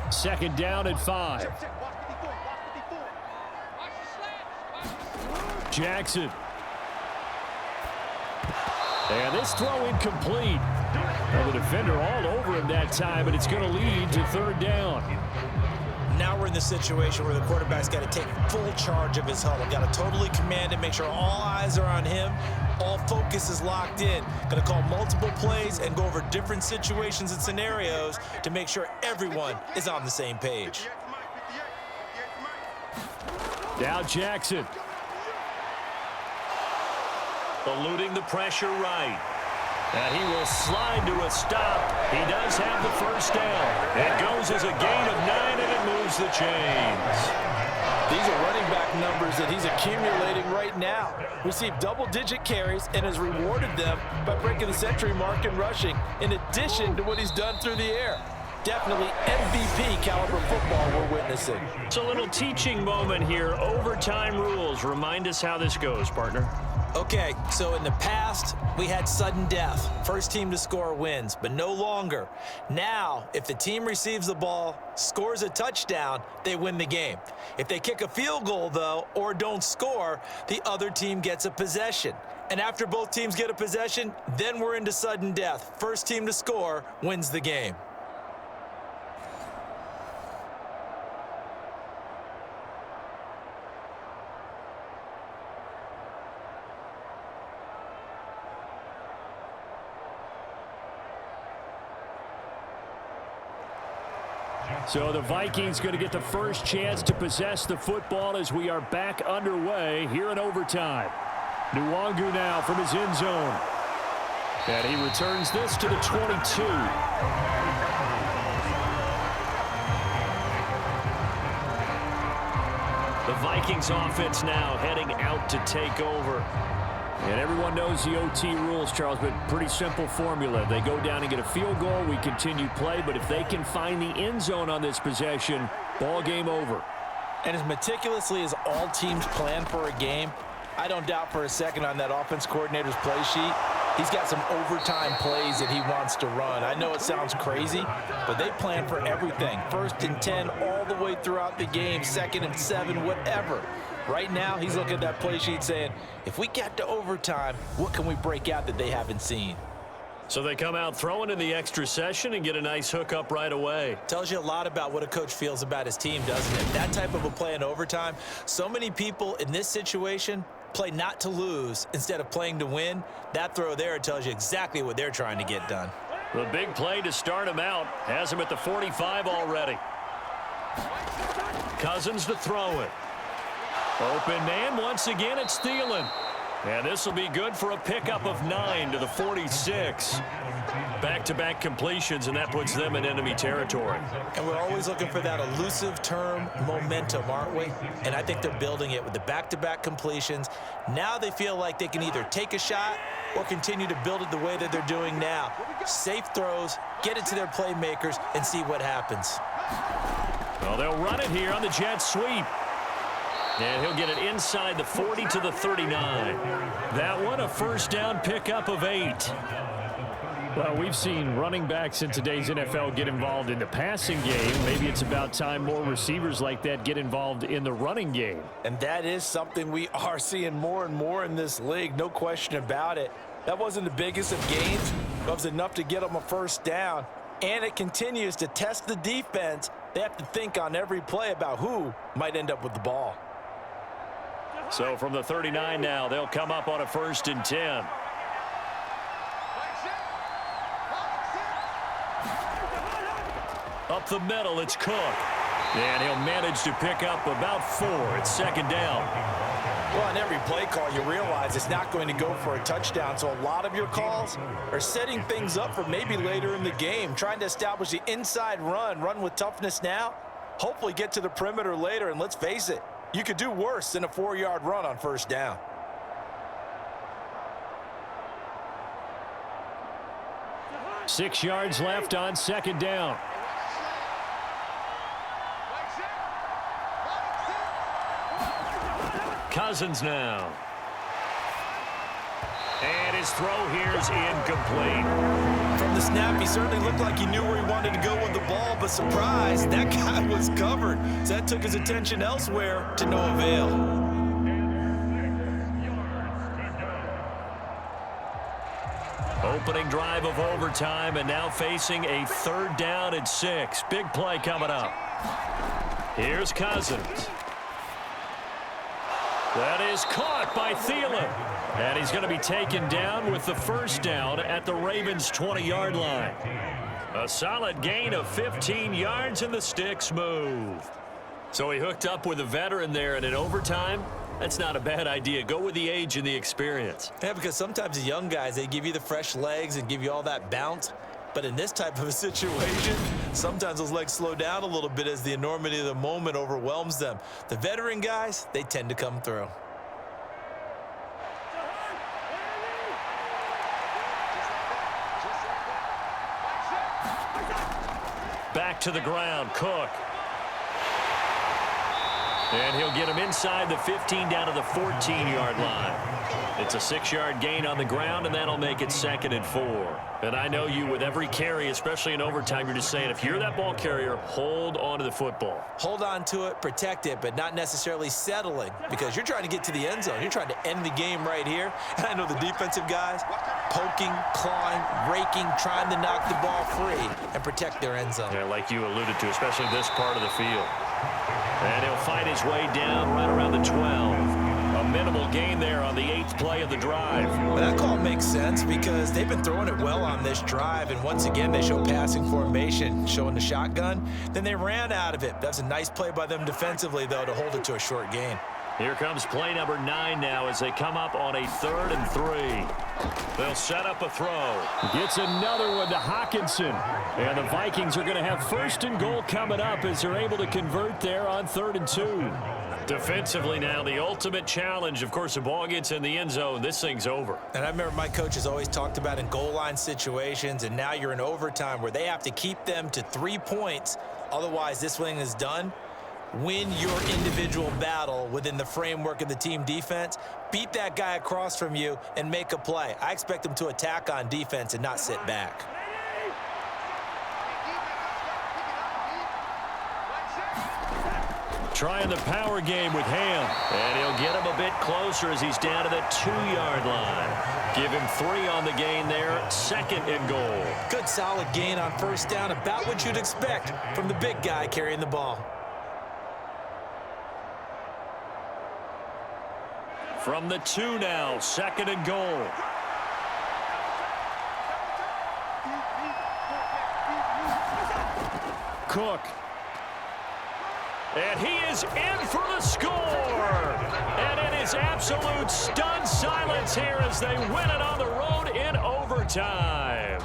Second down at 5. Jackson. And this throw incomplete. Well, the defender all over him that time, but it's going to lead to 3rd down. Now we're in the situation where the quarterback's got to take full charge of his huddle. Got to totally command it, make sure all eyes are on him. All focus is locked in. Going to call multiple plays and go over different situations and scenarios to make sure everyone is on the same page. Now Jackson. Eluding the pressure right. And he will slide to a stop. He does have the first down. It goes as a gain of 9, and it moves the chains. These are running back numbers that he's accumulating right now. Received double-digit carries and has rewarded them by breaking the century mark in rushing, in addition to what he's done through the air. Definitely MVP caliber football we're witnessing. It's a little teaching moment here. Overtime rules. Remind us how this goes, partner. Okay, so in the past, we had sudden death. First team to score wins, but no longer. Now, if the team receives the ball, scores a touchdown, they win the game. If they kick a field goal, though, or don't score, the other team gets a possession. And after both teams get a possession, then we're into sudden death. First team to score wins the game. So the Vikings going to get the first chance to possess the football as we are back underway here in overtime. Nwangu now from his end zone. And he returns this to the 22. The Vikings offense now heading out to take over. And everyone knows the OT rules, Charles, but pretty simple formula. They go down and get a field goal, we continue play, but if they can find the end zone on this possession, ball game over. And as meticulously as all teams plan for a game, I don't doubt for a second on that offense coordinator's play sheet, he's got some overtime plays that he wants to run. I know it sounds crazy, but they plan for everything. 1st and 10 all the way throughout the game, 2nd and 7, whatever. Right now, he's looking at that play sheet saying, if we get to overtime, what can we break out that they haven't seen? So they come out throwing in the extra session and get a nice hook up right away. Tells you a lot about what a coach feels about his team, doesn't it? That type of a play in overtime. So many people in this situation play not to lose instead of playing to win. That throw there tells you exactly what they're trying to get done. The big play to start him out has him at the 45 already. Cousins to throw it. Open man, once again, it's Thielen. And this will be good for a pickup of 9 to the 46. Back-to-back completions, and that puts them in enemy territory. And we're always looking for that elusive term, momentum, aren't we? And I think they're building it with the back-to-back completions. Now they feel like they can either take a shot or continue to build it the way that they're doing now. Safe throws, get it to their playmakers, and see what happens. Well, they'll run it here on the jet sweep. And he'll get it inside the 40 to the 39. That one a first down pickup of 8. Well, we've seen running backs in today's NFL get involved in the passing game. Maybe it's about time more receivers like that get involved in the running game. And that is something we are seeing more and more in this league, no question about it. That wasn't the biggest of gains, but it was enough to get them a first down. And it continues to test the defense. They have to think on every play about who might end up with the ball. So from the 39 now, they'll come up on a 1st and 10. Up the middle, it's Cook. And he'll manage to pick up about 4. It's 2nd down. Well, on every play call, you realize it's not going to go for a touchdown. So a lot of your calls are setting things up for maybe later in the game, trying to establish the inside run with toughness now, hopefully get to the perimeter later. And let's face it, you could do worse than a 4-yard run on 1st down. Six yards left on 2nd down. Cousins now. And his throw here is incomplete. From the snap, he certainly looked like he knew where he wanted to go with the ball, but surprise, that guy was covered. So that took his attention elsewhere to no avail. Opening drive of overtime, and now facing a 3rd down and 6. Big play coming up. Here's Cousins. That is caught by Thielen. And he's going to be taken down with the first down at the Ravens' 20-yard line. A solid gain of 15 yards, and the sticks move. So he hooked up with a veteran there, and in overtime, That's not a bad idea. Go with the age and the experience. Yeah, because sometimes the young guys, they give you the fresh legs and give you all that bounce. But in this type of a situation, sometimes those legs slow down a little bit as the enormity of the moment overwhelms them. The veteran guys, they tend to come through. Back to the ground, Cook. And he'll get him inside the 15 down to the 14-yard line. It's a 6-yard gain on the ground, and that'll make it 2nd and 4. And I know you, with every carry, especially in overtime, you're just saying, if you're that ball carrier, hold on to the football. Hold on to it, protect it, but not necessarily settling, because you're trying to get to the end zone. You're trying to end the game right here. And I know the defensive guys, poking, clawing, raking, trying to knock the ball free and protect their end zone. Yeah, like you alluded to, especially this part of the field. And he'll fight his way down right around the 12. A minimal gain there on the 8th play of the drive. Well, that call makes sense because they've been throwing it well on this drive, and once again they show passing formation, showing the shotgun. Then they ran out of it. That's a nice play by them defensively, though, to hold it to a short gain. Here comes play number 9 now as they come up on a 3rd and 3. They'll set up a throw. Gets another one to Hawkinson. And the Vikings are going to have 1st and goal coming up as they're able to convert there on 3rd and 2. Defensively now, the ultimate challenge. Of course, the ball gets in the end zone. This thing's over. And I remember my coaches always talked about in goal line situations, and now you're in overtime where they have to keep them to 3 points. Otherwise, this thing is done. Win your individual battle within the framework of the team defense. Beat that guy across from you and make a play. I expect them to attack on defense and not sit back. Trying the power game with Ham. And he'll get him a bit closer as he's down to the 2-yard line. Give him 3 on the gain there. 2nd and goal. Good solid gain on 1st down. About what you'd expect from the big guy carrying the ball. From the 2 now, 2nd and goal. Cook. And he is in for the score. And it is absolute stunned silence here as they win it on the road in overtime.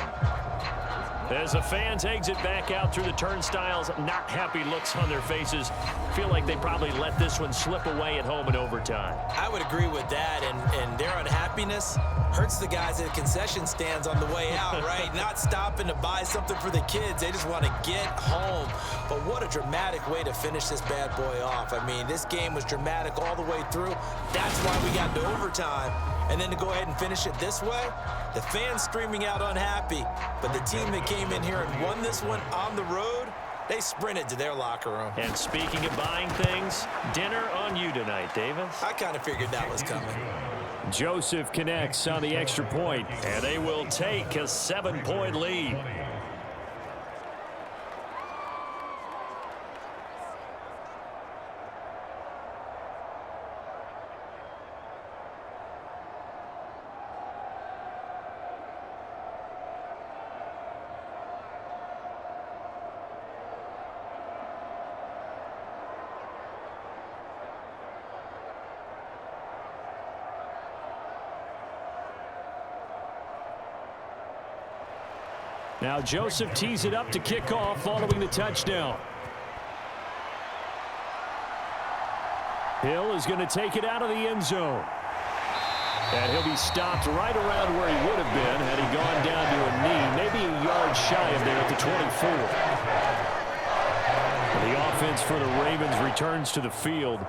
As the fans exit back out through the turnstiles, not happy looks on their faces. Feel like they probably let this one slip away at home in overtime. I would agree with that, and their unhappiness hurts the guys at the concession stands on the way out, right? Not stopping to buy something for the kids. They just want to get home. But what a dramatic way to finish this bad boy off. I mean, this game was dramatic all the way through. That's why we got to overtime. And then to go ahead and finish it this way, the fans streaming out unhappy. But the team that came in here and won this one on the road, they sprinted to their locker room. And speaking of buying things, dinner on you tonight, Davis. I kind of figured that was coming. Joseph connects on the extra point. And they will take a 7-point lead. Now Joseph tees it up to kick off following the touchdown. Hill is going to take it out of the end zone. And he'll be stopped right around where he would have been had he gone down to a knee, maybe a yard shy of there at the 24. The offense for the Ravens returns to the field.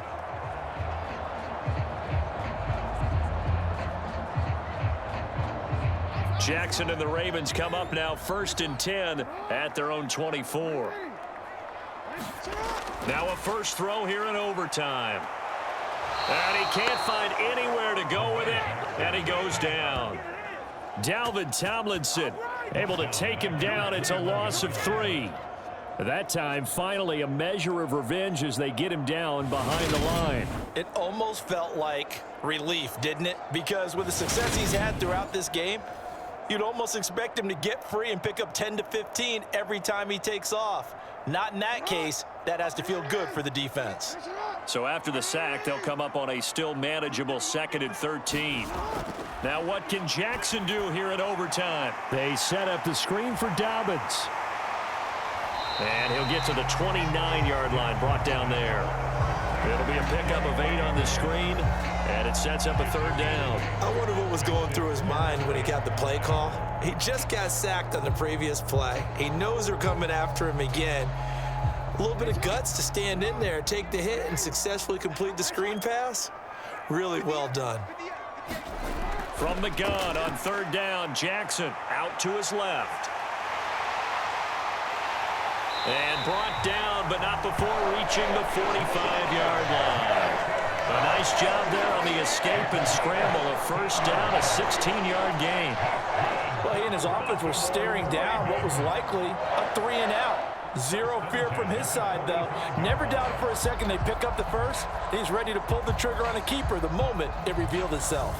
Jackson and the Ravens come up now 1st and 10 at their own 24. Now a first throw here in overtime. And he can't find anywhere to go with it, and he goes down. Dalvin Tomlinson able to take him down. It's a loss of 3. That time, finally, a measure of revenge as they get him down behind the line. It almost felt like relief, didn't it? Because with the success he's had throughout this game, you'd almost expect him to get free and pick up 10 to 15 every time he takes off. Not in that case. That has to feel good for the defense. So after the sack, they'll come up on a still manageable 2nd and 13. Now what can Jackson do here in overtime? They set up the screen for Dobbins. And he'll get to the 29-yard line, brought down there. It'll be a pickup of 8 on the screen, and it sets up a 3rd down. I wonder what was going through his mind when he got the play call. He just got sacked on the previous play. He knows they're coming after him again. A little bit of guts to stand in there, take the hit, and successfully complete the screen pass. Really well done. From the gun on 3rd down, Jackson out to his left. And brought down, but not before reaching the 45-yard line. A nice job there on the escape and scramble. A 1st down, a 16-yard gain. Well, he and his offense were staring down what was likely a 3-and-out. Zero fear from his side, though. Never doubted for a second they pick up the first. He's ready to pull the trigger on a keeper the moment it revealed itself.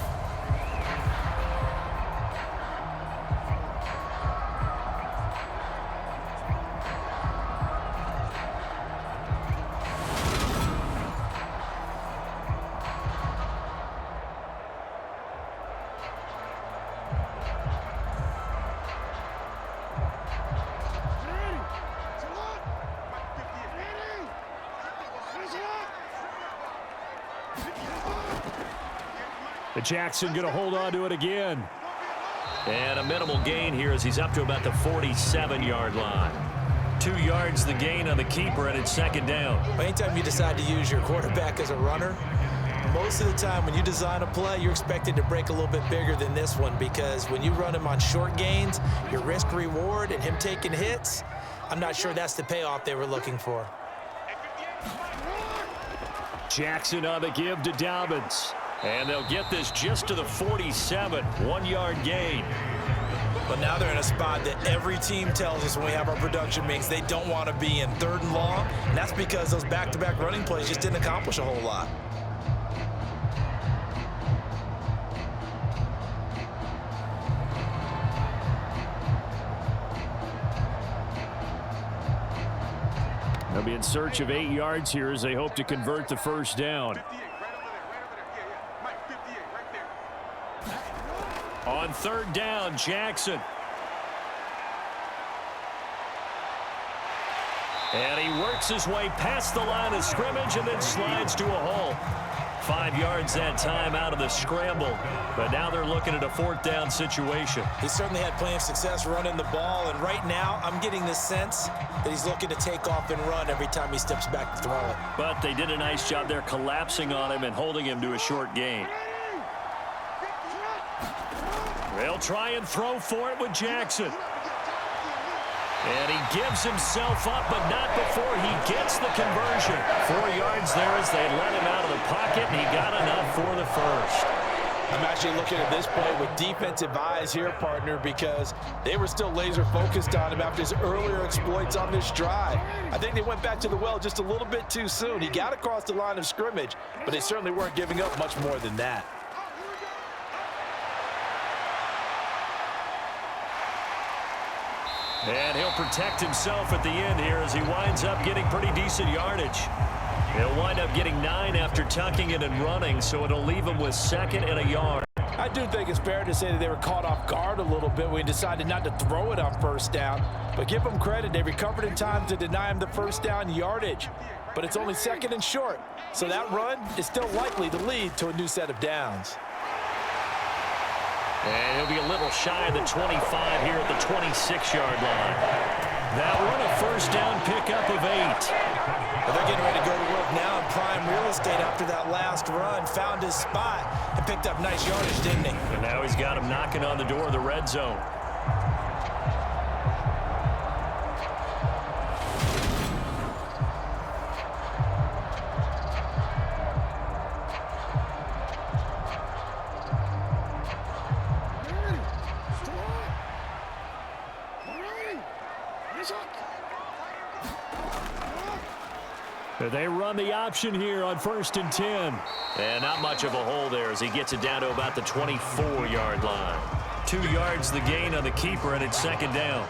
Jackson going to hold on to it again. And a minimal gain here as he's up to about the 47-yard line. 2 yards the gain on the keeper, and it's 2nd down. Anytime you decide to use your quarterback as a runner, most of the time when you design a play, you're expected to break a little bit bigger than this one, because when you run him on short gains, your risk-reward and him taking hits, I'm not sure that's the payoff they were looking for. Jackson on the give to Dobbins. And they'll get this just to the 47, 1-yard gain. But now they're in a spot that every team tells us when we have our production meetings they don't want to be in, 3rd and long. And that's because those back-to-back running plays just didn't accomplish a whole lot. They'll be in search of 8 yards here as they hope to convert the 1st down. On 3rd down, Jackson. And he works his way past the line of scrimmage and then slides to a hole. 5 yards that time out of the scramble. But now they're looking at a 4th down situation. He certainly had plenty of success running the ball, and right now I'm getting the sense that he's looking to take off and run every time he steps back to throw it. But they did a nice job there collapsing on him and holding him to a short gain. They'll try and throw for it with Jackson. And he gives himself up, but not before he gets the conversion. 4 yards there as they let him out of the pocket, and he got enough for the 1st. I'm actually looking at this play with defensive eyes here, partner, because they were still laser focused on him after his earlier exploits on this drive. I think they went back to the well just a little bit too soon. He got across the line of scrimmage, but they certainly weren't giving up much more than that. And he'll protect himself at the end here as he winds up getting pretty decent yardage. He'll wind up getting 9 after tucking it and running, so it'll leave him with 2nd and a yard. I do think it's fair to say that they were caught off guard a little bit when he decided not to throw it on 1st down. But give them credit, they recovered in time to deny him the 1st down yardage. But it's only 2nd and short, so that run is still likely to lead to a new set of downs. And he'll be a little shy of the 25 here at the 26-yard line. That one a 1st down pickup of 8. Well, they're getting ready to go to work now in prime real estate after that last run. Found his spot and picked up nice yardage, didn't he? And now he's got him knocking on the door of the red zone. They run the option here on 1st and 10. And not much of a hole there as he gets it down to about the 24-yard line. 2 yards the gain on the keeper, and it's 2nd down.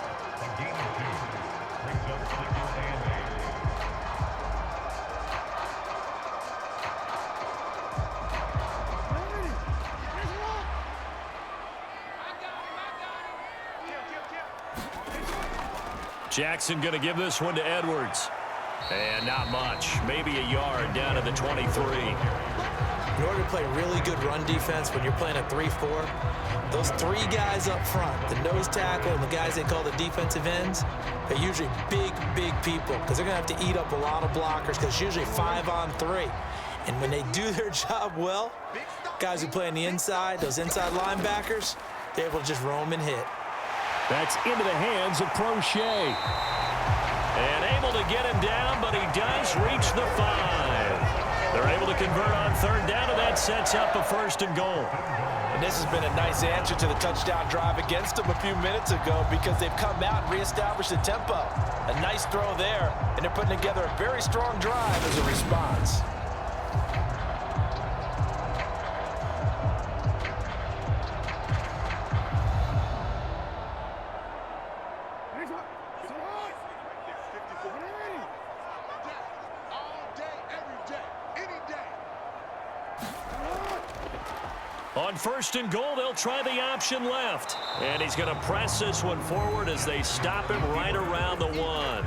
Jackson going to give this one to Edwards. And not much. Maybe a yard down to the 23. In order to play really good run defense when you're playing a 3-4, those three guys up front, the nose tackle and the guys they call the defensive ends, they're usually big, big people because they're going to have to eat up a lot of blockers because it's usually 5-on-3. And when they do their job well, guys who play on the inside, those inside linebackers, they're able to just roam and hit. That's into the hands of Prochet. And able to get him down, but he does reach the 5. They're able to convert on third down, and that sets up a 1st and goal. And this has been a nice answer to the touchdown drive against them a few minutes ago because they've come out and reestablished the tempo. A nice throw there, and they're putting together a very strong drive as a response. On 1st and goal, they'll try the option left. And he's going to press this one forward as they stop him right around the 1.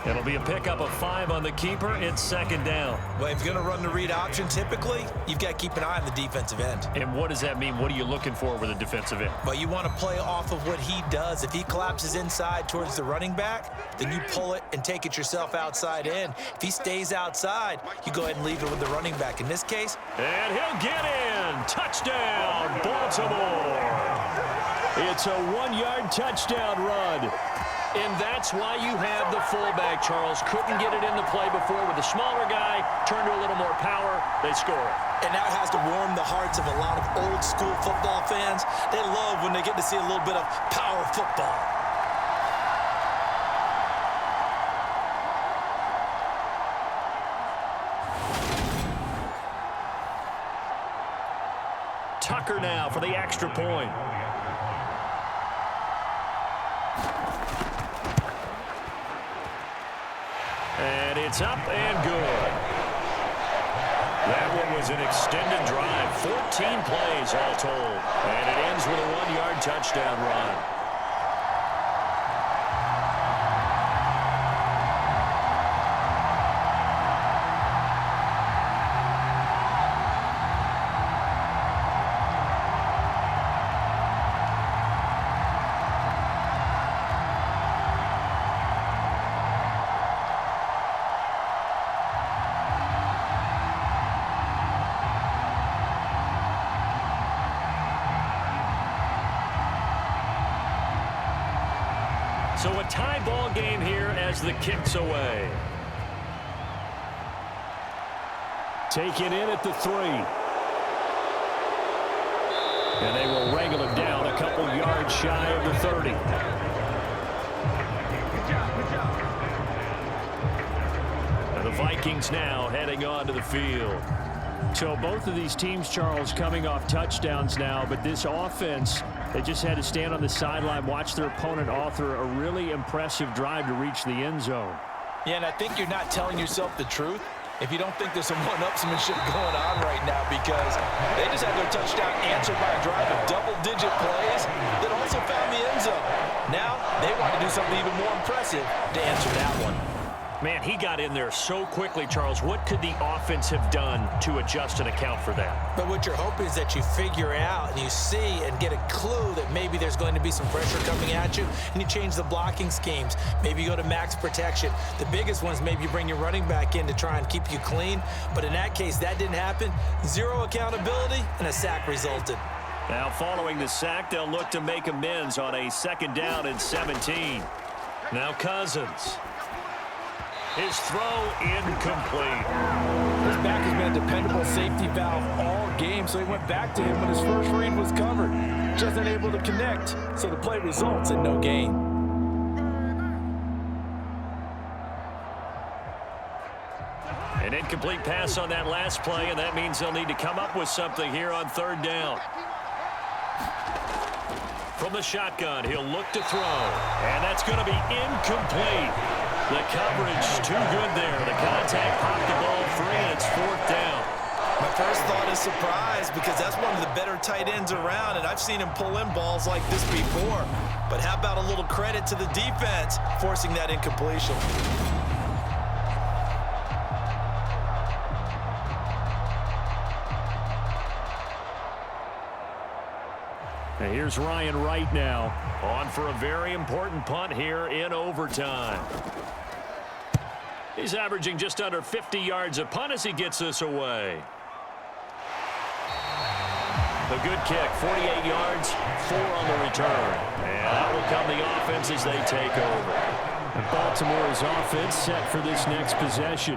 It'll be a pickup of 5 on the keeper. It's 2nd down. Well, if you're going to run the read option, typically, you've got to keep an eye on the defensive end. And what does that mean? What are you looking for with a defensive end? But you want to play off of what he does. If he collapses inside towards the running back, then you pull it and take it yourself outside in. If he stays outside, you go ahead and leave it with the running back. In this case, and he'll get in. Touchdown, Baltimore. It's a 1-yard touchdown run. And that's why you have the fullback, Charles. Couldn't get it into play before with the smaller guy. Turned to a little more power. They score it. And that has to warm the hearts of a lot of old-school football fans. They love when they get to see a little bit of power football. Tucker now for the extra point. And it's up and good. That one was an extended drive. 14 plays all told. And it ends with a 1-yard touchdown run. So a tie ball game here as the kick's away. Taken in at the 3. And they will wrangle him down a couple yards shy of the 30. And the Vikings now heading onto the field. So both of these teams, Charles, coming off touchdowns now, but this offense, they just had to stand on the sideline, watch their opponent author a really impressive drive to reach the end zone. Yeah, and I think you're not telling yourself the truth if you don't think there's some one-upsmanship going on right now, because they just had their touchdown answered by a drive of double-digit plays that also found the end zone. Now they want to do something even more impressive to answer that one. Man, he got in there so quickly, Charles. What could the offense have done to adjust and account for that? But what you're hoping is that you figure out and you see and get a clue that maybe there's going to be some pressure coming at you, and you change the blocking schemes. Maybe you go to max protection. The biggest one is maybe you bring your running back in to try and keep you clean. But in that case, that didn't happen. Zero accountability, and a sack resulted. Now, following the sack, they'll look to make amends on a 2nd down and 17. Now Cousins. His throw incomplete. His back has been a dependable safety valve all game, so he went back to him when his first read was covered. Just unable to connect, so the play results in no gain. An incomplete pass on that last play, and that means they'll need to come up with something here on 3rd down. From the shotgun, he'll look to throw, and that's going to be incomplete. The coverage too good there. The contact popped the ball free, and it's 4th down. My first thought is surprise because that's one of the better tight ends around, and I've seen him pull in balls like this before. But how about a little credit to the defense forcing that incompletion? And here's Ryan Wright now, on for a very important punt here in overtime. He's averaging just under 50 yards a punt as he gets this away. A good kick, 48 yards, 4 on the return. And out will come the offense as they take over. And Baltimore's offense set for this next possession.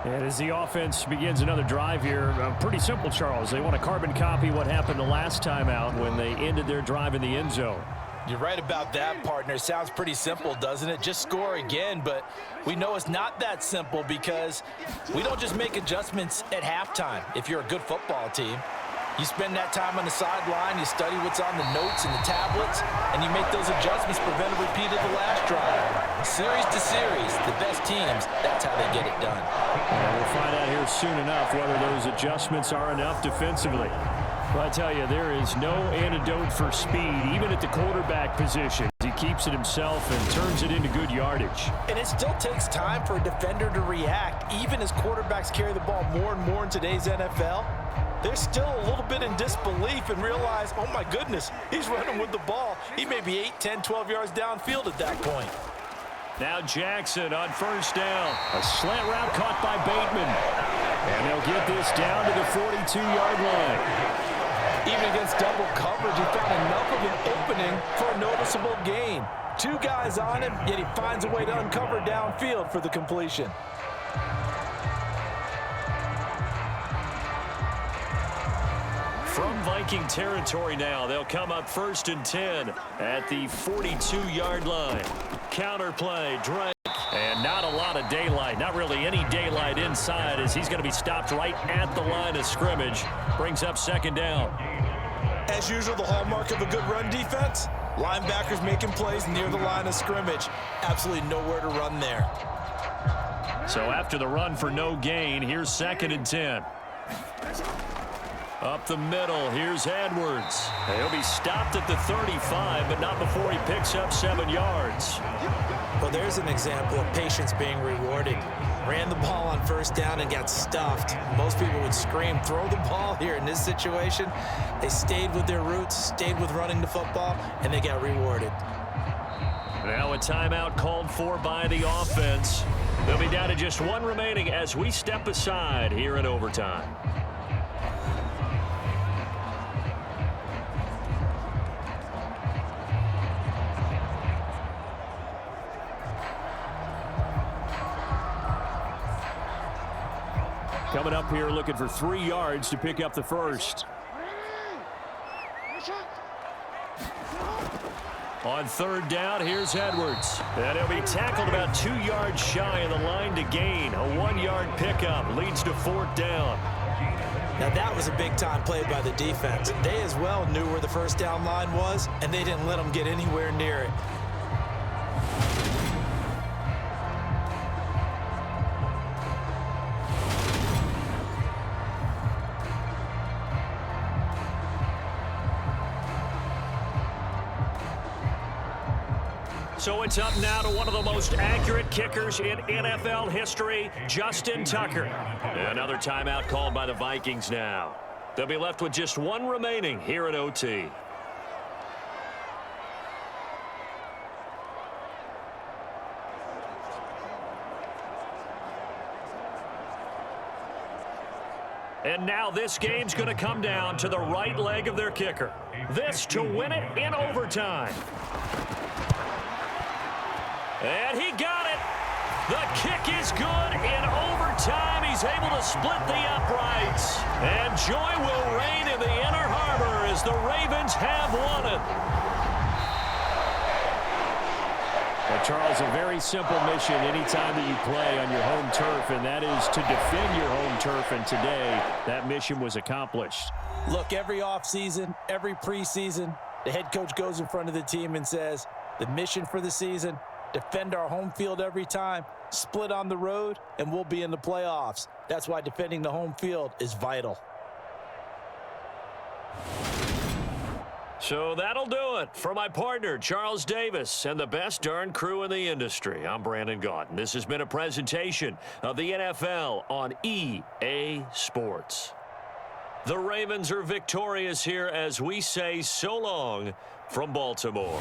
And as the offense begins another drive here, pretty simple, Charles. They want to carbon copy what happened the last time out when they ended their drive in the end zone. You're right about that, partner. It sounds pretty simple, doesn't it? Just score again, but we know it's not that simple because we don't just make adjustments at halftime if you're a good football team. You spend that time on the sideline, you study what's on the notes and the tablets, and you make those adjustments, prevent a repeat of the last drive. Series to series, the best teams, that's how they get it done. And we'll find out here soon enough whether those adjustments are enough defensively. But I tell you, there is no antidote for speed, even at the quarterback position. He keeps it himself and turns it into good yardage. And it still takes time for a defender to react, even as quarterbacks carry the ball more and more in today's NFL. They're still a little bit in disbelief and realize, oh my goodness, he's running with the ball. He may be 8, 10, 12 yards downfield at that point. Now Jackson on first down. A slant route caught by Bateman. And they'll get this down to the 42-yard line. Even against double coverage, he found enough of an opening for a noticeable gain. 2 guys on him, yet he finds a way to uncover downfield for the completion. From Viking territory now, they'll come up 1st and 10 at the 42-yard line. Counter play, Drake. And not a lot of daylight, not really any daylight inside as he's going to be stopped right at the line of scrimmage. Brings up 2nd down. As usual, the hallmark of a good run defense, linebackers making plays near the line of scrimmage. Absolutely nowhere to run there. So after the run for no gain, here's 2nd and 10. Up the middle, here's Edwards. He'll be stopped at the 35, but not before he picks up 7 yards. Well, there's an example of patience being rewarded. Ran the ball on 1st down and got stuffed. Most people would scream, throw the ball here. In this situation, they stayed with their roots, stayed with running the football, and they got rewarded. Now a timeout called for by the offense. They'll be down to just 1 remaining as we step aside here in overtime. Coming up here looking for 3 yards to pick up the first. On 3rd down, here's Edwards. And he'll be tackled about 2 yards shy of the line to gain. A 1-yard pickup leads to 4th down. Now that was a big-time play by the defense. They as well knew where the 1st down line was, and they didn't let them get anywhere near it. So it's up now to one of the most accurate kickers in NFL history, Justin Tucker. Another timeout called by the Vikings now. They'll be left with just 1 remaining here at OT. And now this game's going to come down to the right leg of their kicker. This to win it in overtime. And he got it. The kick is good in overtime. He's able to split the uprights. And joy will reign in the Inner Harbor as the Ravens have won it. Well, Charles, a very simple mission anytime that you play on your home turf, and that is to defend your home turf. And today, that mission was accomplished. Look, every offseason, every preseason, the head coach goes in front of the team and says, the mission for the season, defend our home field every time, split on the road, and we'll be in the playoffs. That's why defending the home field is vital. So that'll do it for my partner, Charles Davis, and the best darn crew in the industry. I'm Brandon Gaudin. This has been a presentation of the NFL on EA Sports. The Ravens are victorious here as we say so long from Baltimore.